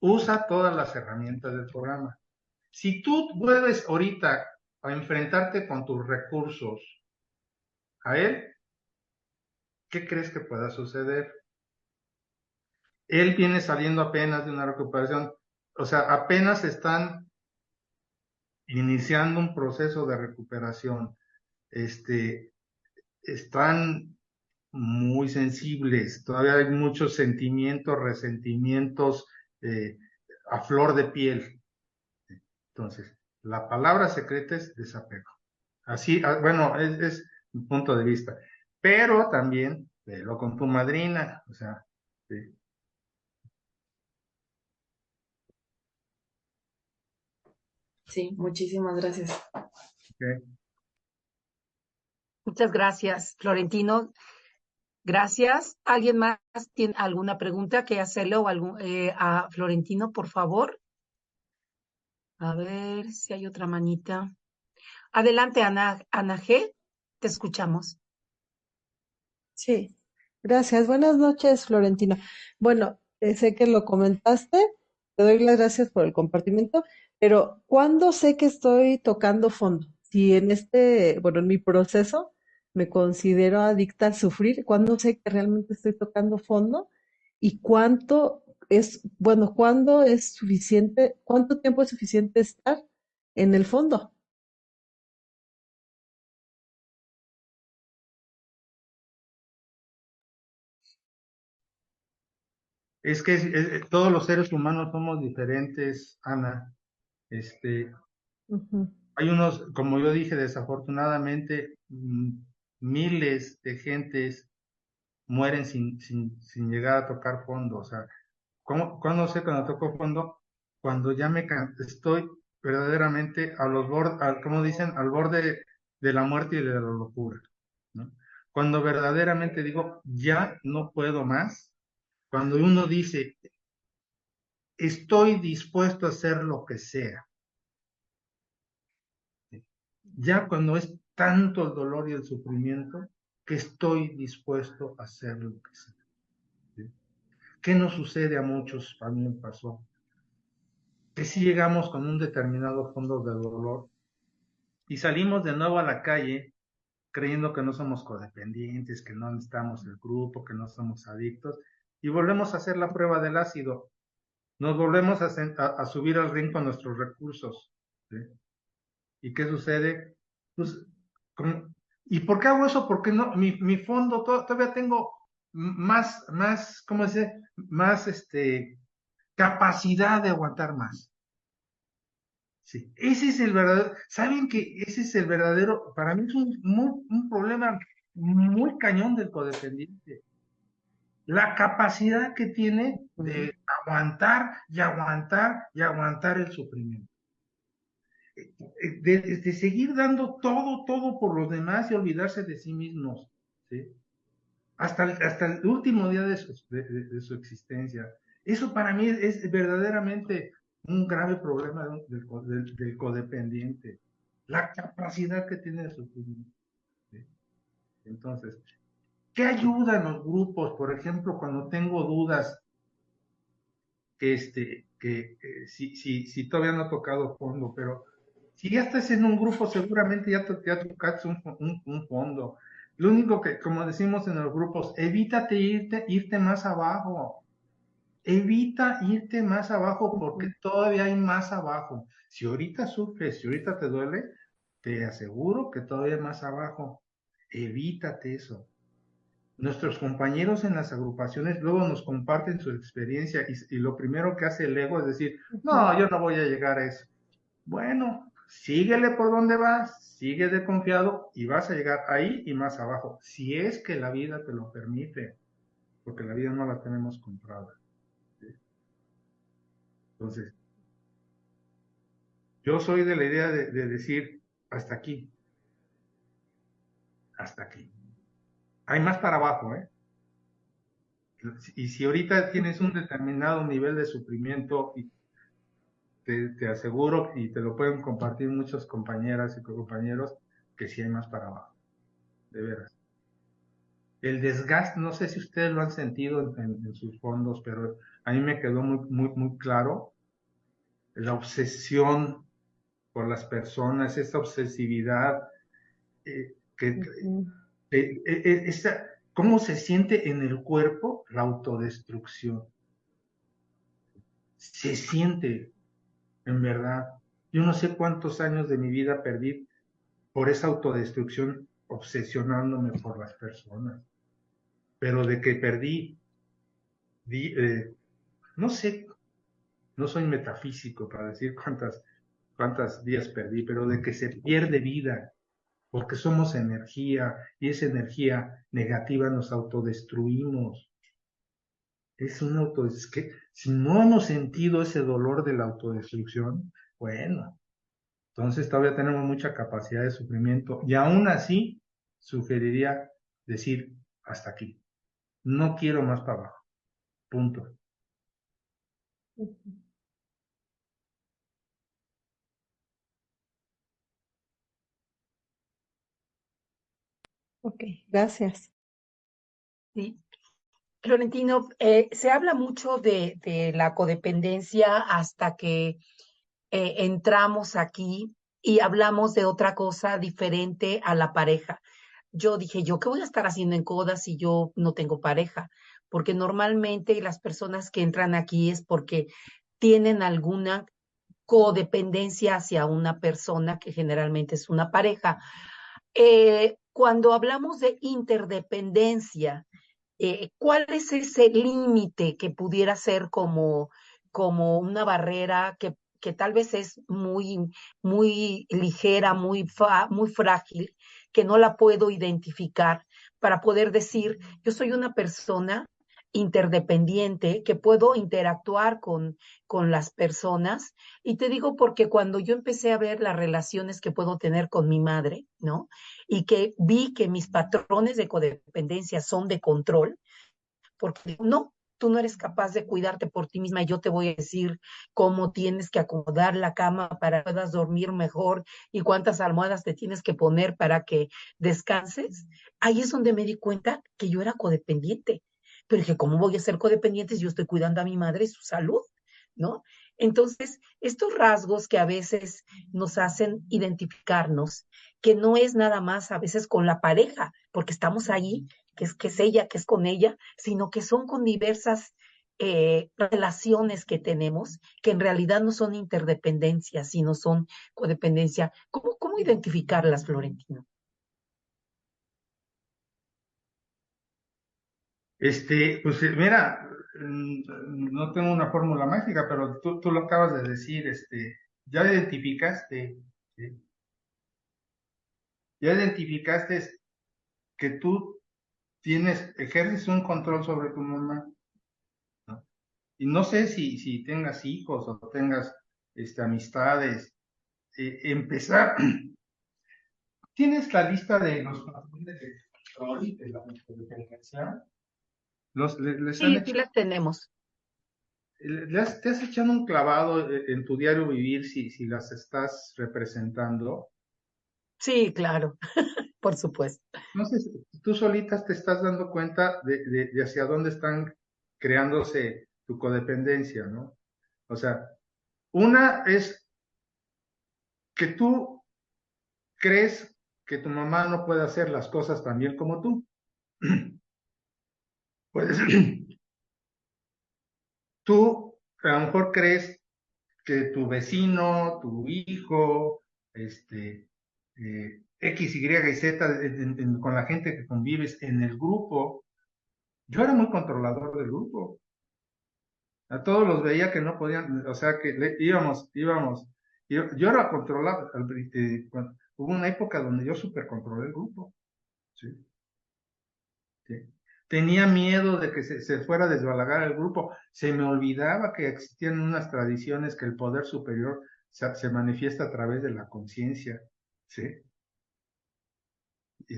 Usa todas las herramientas del programa. Si tú vuelves ahorita a enfrentarte con tus recursos a él, ¿qué crees que pueda suceder? Él viene saliendo apenas de una recuperación, o sea, apenas están iniciando un proceso de recuperación. Este, están muy sensibles, todavía hay muchos sentimientos, resentimientos eh, a flor de piel. Entonces, la palabra secreta es desapego. Así, bueno, es mi punto de vista. Pero también, velo con tu madrina, o sea, sí, Sí, muchísimas gracias. ok. Muchas gracias, Florentino. Gracias. ¿Alguien más tiene alguna pregunta que hacerle o a Florentino, por favor? A ver si hay otra manita. Adelante, Ana G. Te escuchamos. Sí, gracias. Buenas noches, Florentino. Bueno, sé que lo comentaste, te doy las gracias por el compartimiento, pero ¿cuándo sé que estoy tocando fondo? Si en bueno, en mi proceso me considero adicta al sufrir, ¿cuándo sé que realmente estoy tocando fondo? ¿Y cuándo es suficiente, cuánto tiempo es suficiente estar en el fondo? Es que todos los seres humanos somos diferentes, Ana. Este, Ujú, Hay unos, como yo dije, desafortunadamente, miles de gentes mueren sin llegar a tocar fondo. O sea, ¿cuándo sé cuando toco fondo? Cuando ya estoy verdaderamente a los bordes, como dicen, al borde de la muerte y de la locura, ¿no? Cuando verdaderamente digo, ya no puedo más. Cuando uno dice, estoy dispuesto a hacer lo que sea. Ya cuando es tanto el dolor y el sufrimiento que estoy dispuesto a hacer lo que sea. ¿Sí? ¿Qué nos sucede a muchos? A mí me pasó. Que si llegamos con un determinado fondo de dolor y salimos de nuevo a la calle creyendo que no somos codependientes, que no necesitamos el grupo, que no somos adictos, y volvemos a hacer la prueba del ácido. Nos volvemos a subir al ring con nuestros recursos. ¿Sí? ¿Y qué sucede? Pues, ¿y por qué hago eso? Porque no, mi fondo todavía tengo más, ¿cómo dice? Más capacidad de aguantar más. Sí, ese es el verdadero, ¿saben que ese es el verdadero? Para mí es un problema muy cañón del codependiente. La capacidad que tiene ujú. de aguantar y aguantar y aguantar el sufrimiento. De seguir dando todo por los demás y olvidarse de sí mismos, ¿sí? Hasta el último día de su existencia. Eso para mí es verdaderamente un grave problema del codependiente. La capacidad que tiene de sufrir. ¿Sí? Entonces, ¿qué ayuda en los grupos? Por ejemplo, cuando tengo dudas, si todavía no he tocado fondo, pero si ya estás en un grupo, seguramente ya tocaste un fondo. Lo único que, como decimos en los grupos, evítate irte más abajo. Evita irte más abajo porque Ujú. todavía hay más abajo. Si ahorita sufres, si ahorita te duele, te aseguro que todavía hay más abajo. Evítate eso. Nuestros compañeros en las agrupaciones luego nos comparten su experiencia y lo primero que hace el ego es decir, Ujú. no, yo no voy a llegar a eso. Bueno, síguele por donde vas, sigue de confiado y vas a llegar ahí y más abajo, si es que la vida te lo permite, porque la vida no la tenemos comprada. ¿Sí? Entonces, yo soy de la idea de decir, hasta aquí. Hay más para abajo, ¿eh? Y si ahorita tienes un determinado nivel de sufrimiento y te aseguro, y te lo pueden compartir muchas compañeras y compañeros, que sí hay más para abajo, de veras. El desgaste, no sé si ustedes lo han sentido en sus fondos, pero a mí me quedó muy claro la obsesión por las personas, esa obsesividad, que, Ujú. cómo se siente en el cuerpo la autodestrucción. Se siente, en verdad. Yo no sé cuántos años de mi vida perdí por esa autodestrucción, obsesionándome por las personas. Pero de que perdí, di, no sé, no soy metafísico para decir cuántas días perdí, pero de que se pierde vida, porque somos energía y esa energía negativa nos autodestruimos. Es un es que si no hemos sentido ese dolor de la autodestrucción, bueno, entonces todavía tenemos mucha capacidad de sufrimiento y aún así sugeriría decir hasta aquí. no quiero más para abajo, punto. Ok, gracias. Sí. Florentino, se habla mucho de la codependencia hasta que entramos aquí y hablamos de otra cosa diferente a la pareja. Yo dije, ¿yo qué voy a estar haciendo en Coda si yo no tengo pareja? Porque normalmente las personas que entran aquí es porque tienen alguna codependencia hacia una persona que generalmente es una pareja. Cuando hablamos de interdependencia, ¿cuál es ese límite que pudiera ser como una barrera que tal vez es muy ligera, muy frágil, que no la puedo identificar para poder decir, yo soy una persona interdependiente, que puedo interactuar con las personas? Y te digo porque cuando yo empecé a ver las relaciones que puedo tener con mi madre, ¿no? Y que vi que mis patrones de codependencia son de control, porque no, tú no eres capaz de cuidarte por ti misma y yo te voy a decir cómo tienes que acomodar la cama para que puedas dormir mejor y cuántas almohadas te tienes que poner para que descanses. Ahí es donde me di cuenta que yo era codependiente. Pero dije, ¿cómo voy a ser codependiente si yo estoy cuidando a mi madre y su salud? ¿No? Entonces, estos rasgos que a veces nos hacen identificarnos, que no es nada más a veces con la pareja, porque estamos ahí, que es ella, que es con ella, sino que son con diversas relaciones que tenemos, que en realidad no son interdependencias, sino son codependencia. ¿Cómo identificarlas, Florentino? Pues mira, no tengo una fórmula mágica, pero tú lo acabas de decir, ya identificaste, ¿sí? Ya identificaste que tú ejerces un control sobre tu mamá, ¿no? Y no sé si tengas hijos o tengas, amistades, empezar, ¿tienes la lista de los patrones de control y de la inteligencia? Les han Sí, sí hecho, las tenemos. te has echado un clavado en tu diario vivir si las estás representando? Sí, claro, por supuesto. Entonces, tú solitas te estás dando cuenta de hacia dónde están creándose tu codependencia, ¿no? O sea, una es que tú crees que tu mamá no puede hacer las cosas tan bien como tú. Puedes, tú a lo mejor crees que tu vecino, tu hijo, X, Y y Z, con la gente que convives en el grupo. Yo era muy controlador del grupo. A todos los veía que no podían, o sea, que íbamos. Yo era controlado. Hubo una época donde yo super controlé el grupo. ¿Sí? ¿Sí? Tenía miedo de que se fuera a desbalagar el grupo. Se me olvidaba que existían unas tradiciones que el poder superior se manifiesta a través de la conciencia. ¿Sí?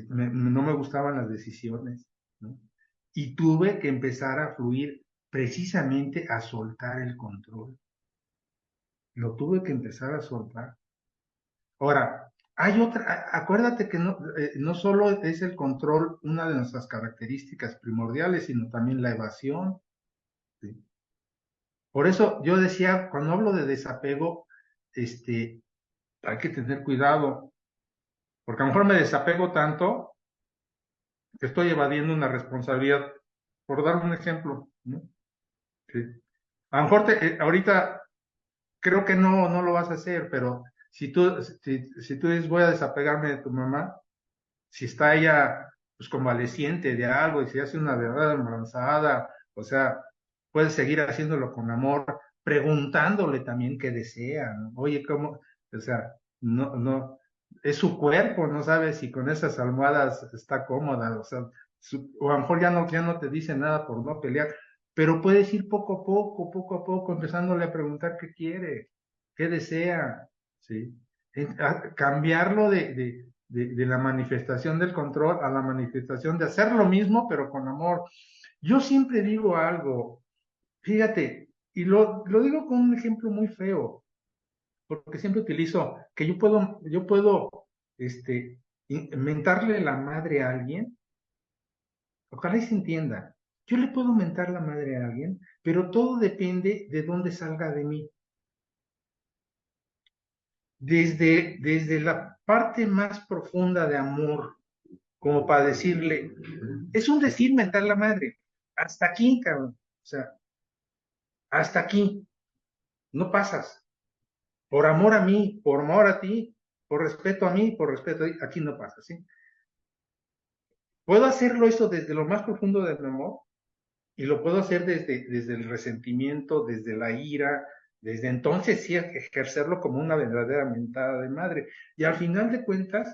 No me gustaban las decisiones, ¿no? Y tuve que empezar a fluir precisamente a soltar el control. Lo tuve que empezar a soltar. Ahora, hay otra, acuérdate que no solo es el control una de nuestras características primordiales, sino también la evasión. ¿Sí? Por eso yo decía, cuando hablo de desapego, hay que tener cuidado, porque a lo mejor me desapego tanto que estoy evadiendo una responsabilidad, por dar un ejemplo, ¿no? Sí. A lo mejor ahorita creo que no lo vas a hacer, pero si tú dices voy a desapegarme de tu mamá, si está ella pues convaleciente de algo y si hace una verdad embarazada, o sea, puedes seguir haciéndolo con amor, preguntándole también qué desea, ¿no? Oye, ¿cómo? O sea, no, es su cuerpo, no sabes si con esas almohadas está cómoda, o sea, o a lo mejor ya no te dice nada por no pelear, pero puedes ir poco a poco, empezándole a preguntar qué quiere, qué desea, ¿sí? Cambiarlo de la manifestación del control a la manifestación de hacer lo mismo, pero con amor. Yo siempre digo algo, fíjate, y lo digo con un ejemplo muy feo, porque siempre utilizo que yo puedo, mentarle la madre a alguien, ojalá y se entienda. Yo le puedo mentar la madre a alguien, pero todo depende de dónde salga de mí. Desde la parte más profunda de amor, como para decirle, es un decir mentar la madre, hasta aquí, cabrón, o sea, hasta aquí, no pasas, por amor a mí, por amor a ti, por respeto a mí, por respeto a ti, aquí no pasas, ¿sí? Puedo hacerlo eso desde lo más profundo del amor y lo puedo hacer desde el resentimiento, desde la ira, desde entonces sí ejercerlo como una verdadera mentada de madre. Y al final de cuentas,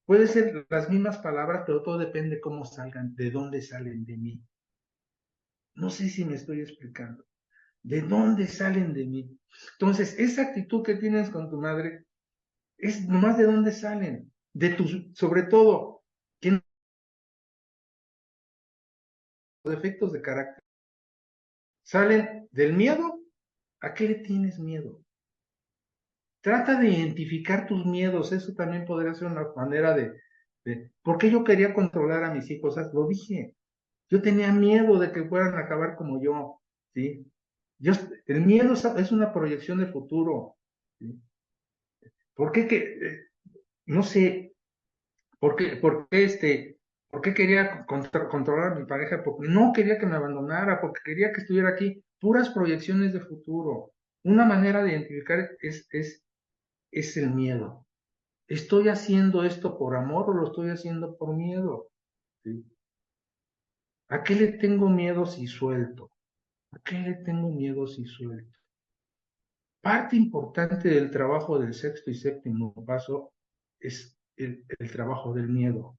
puede ser las mismas palabras, pero todo depende cómo salgan, de dónde salen de mí. No sé si me estoy explicando. ¿De dónde salen de mí? Entonces, esa actitud que tienes con tu madre es nomás de dónde salen. De tus, sobre todo, que los defectos de carácter salen del miedo. ¿A qué le tienes miedo? Trata de identificar tus miedos. Eso también podría ser una manera de ¿por qué yo quería controlar a mis hijos? Lo dije. Yo tenía miedo de que fueran a acabar como yo, ¿sí? Yo, el miedo es una proyección de futuro, ¿sí? ¿Por qué no sé, por qué quería controlar a mi pareja? Porque no quería que me abandonara, porque quería que estuviera aquí. Puras proyecciones de futuro. Una manera de identificar es el miedo. ¿Estoy haciendo esto por amor o lo estoy haciendo por miedo? ¿Sí? ¿A qué le tengo miedo si suelto? ¿A qué le tengo miedo si suelto? Parte importante del trabajo del sexto y séptimo paso es el trabajo del miedo.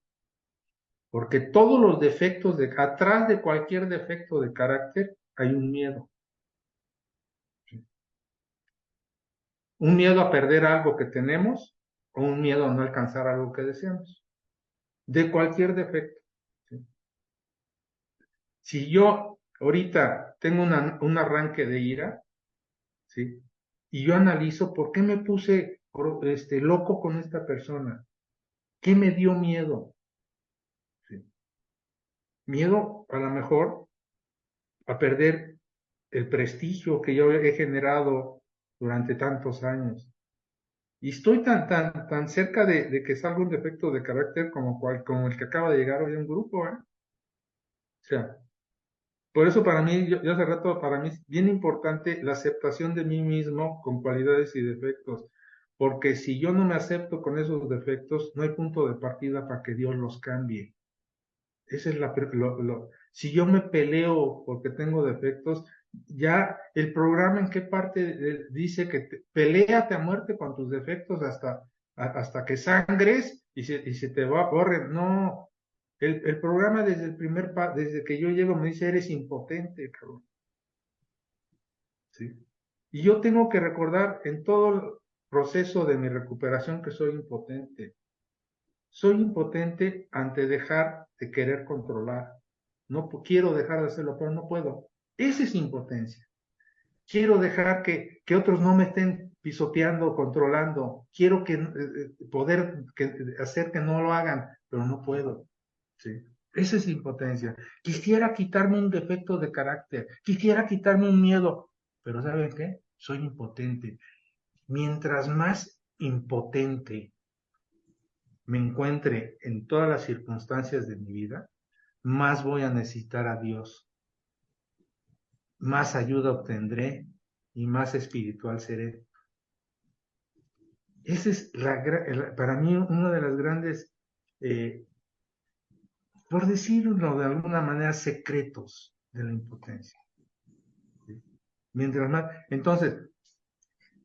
Porque todos los defectos, atrás de cualquier defecto de carácter, hay un miedo. Un miedo a perder algo que tenemos o un miedo a no alcanzar algo que deseamos. De cualquier defecto. ¿Sí? Si yo ahorita tengo un arranque de ira, ¿sí? Y yo analizo por qué me puse loco con esta persona. ¿Qué me dio miedo? ¿Sí? Miedo a lo mejor a perder el prestigio que yo he generado durante tantos años. Y estoy tan cerca de que salga un defecto de carácter como el que acaba de llegar hoy a un grupo, ¿eh? O sea, por eso para mí, yo hace rato, para mí es bien importante la aceptación de mí mismo con cualidades y defectos. Porque si yo no me acepto con esos defectos, no hay punto de partida para que Dios los cambie. Esa es si yo me peleo porque tengo defectos, ya el programa en qué parte dice que peléate a muerte con tus defectos hasta que sangres y se te borren. No, el programa desde que yo llego me dice, eres impotente, cabrón. ¿Sí? Y yo tengo que recordar en todo el proceso de mi recuperación que soy impotente. Soy impotente ante dejar de querer controlar. No quiero dejar de hacerlo, pero no puedo. Esa es impotencia. Quiero dejar que otros no me estén pisoteando, controlando. Quiero poder hacer que no lo hagan, pero no puedo. ¿Sí? Esa es impotencia. Quisiera quitarme un defecto de carácter, quisiera quitarme un miedo, pero ¿saben qué? Soy impotente. Mientras más impotente me encuentre en todas las circunstancias de mi vida, más voy a necesitar a Dios, más ayuda obtendré y más espiritual seré. Esa es para mí una de las grandes, por decirlo de alguna manera, secretos de la impotencia. ¿Sí? Mientras más, entonces,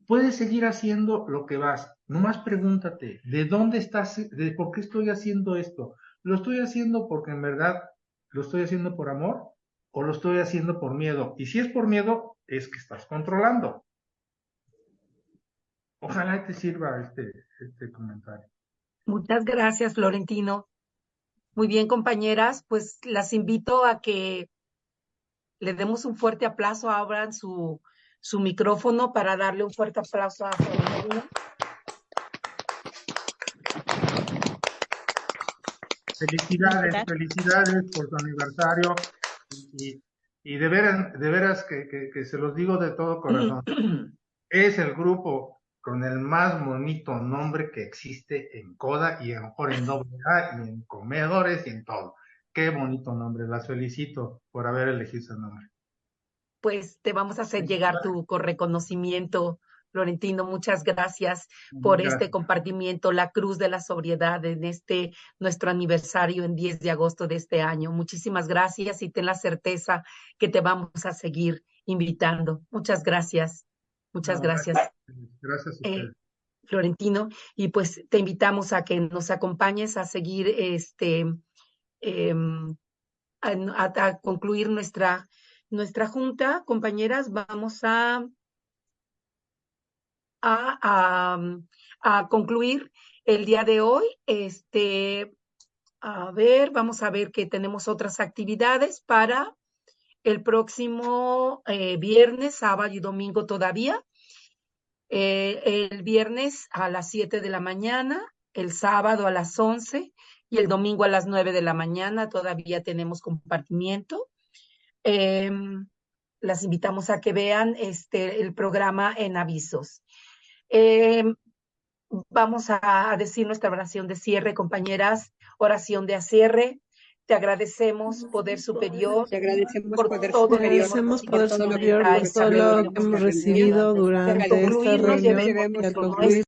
puedes seguir haciendo lo que vas. Nomás pregúntate, ¿de dónde estás? ¿Por qué estoy haciendo esto? ¿Lo estoy haciendo porque en verdad lo estoy haciendo por amor o lo estoy haciendo por miedo? Y si es por miedo, es que estás controlando. Ojalá te sirva este comentario. Muchas gracias, Florentino. Muy bien, compañeras, pues las invito a que le demos un fuerte aplauso, abran su micrófono para darle un fuerte aplauso a Florentino. Felicidades por tu aniversario y de veras que se los digo de todo corazón. Es el grupo con el más bonito nombre que existe en Coda y a lo mejor en AA y en comedores y en todo. Qué bonito nombre, las felicito por haber elegido ese nombre. Pues te vamos a hacer llegar tu reconocimiento, Florentino. Muchas gracias por este compartimiento, la Cruz de la Sobriedad en nuestro aniversario en 10 de agosto de este año. Muchísimas gracias y ten la certeza que te vamos a seguir invitando. Muchas gracias. Muchas gracias. Gracias a ustedes. Florentino, y pues te invitamos a que nos acompañes a seguir a concluir nuestra junta. Compañeras, vamos a concluir el día de hoy. Vamos a ver que tenemos otras actividades para el próximo viernes, sábado y domingo todavía. El viernes a las 7 de la mañana, el sábado a las 11 y el domingo a las 9 de la mañana todavía tenemos compartimiento. Las invitamos a que vean el programa en avisos. Vamos a decir nuestra oración de cierre, compañeras. Oración de cierre. Te agradecemos, Poder Superior, Te agradecemos, por Poder todo lo que Agradecemos, hemos Poder recibido Superior, durante por esta todo lo reunión. que hemos recibido Al durante esta concluir, nos reunión llevemos y al nuestro concluir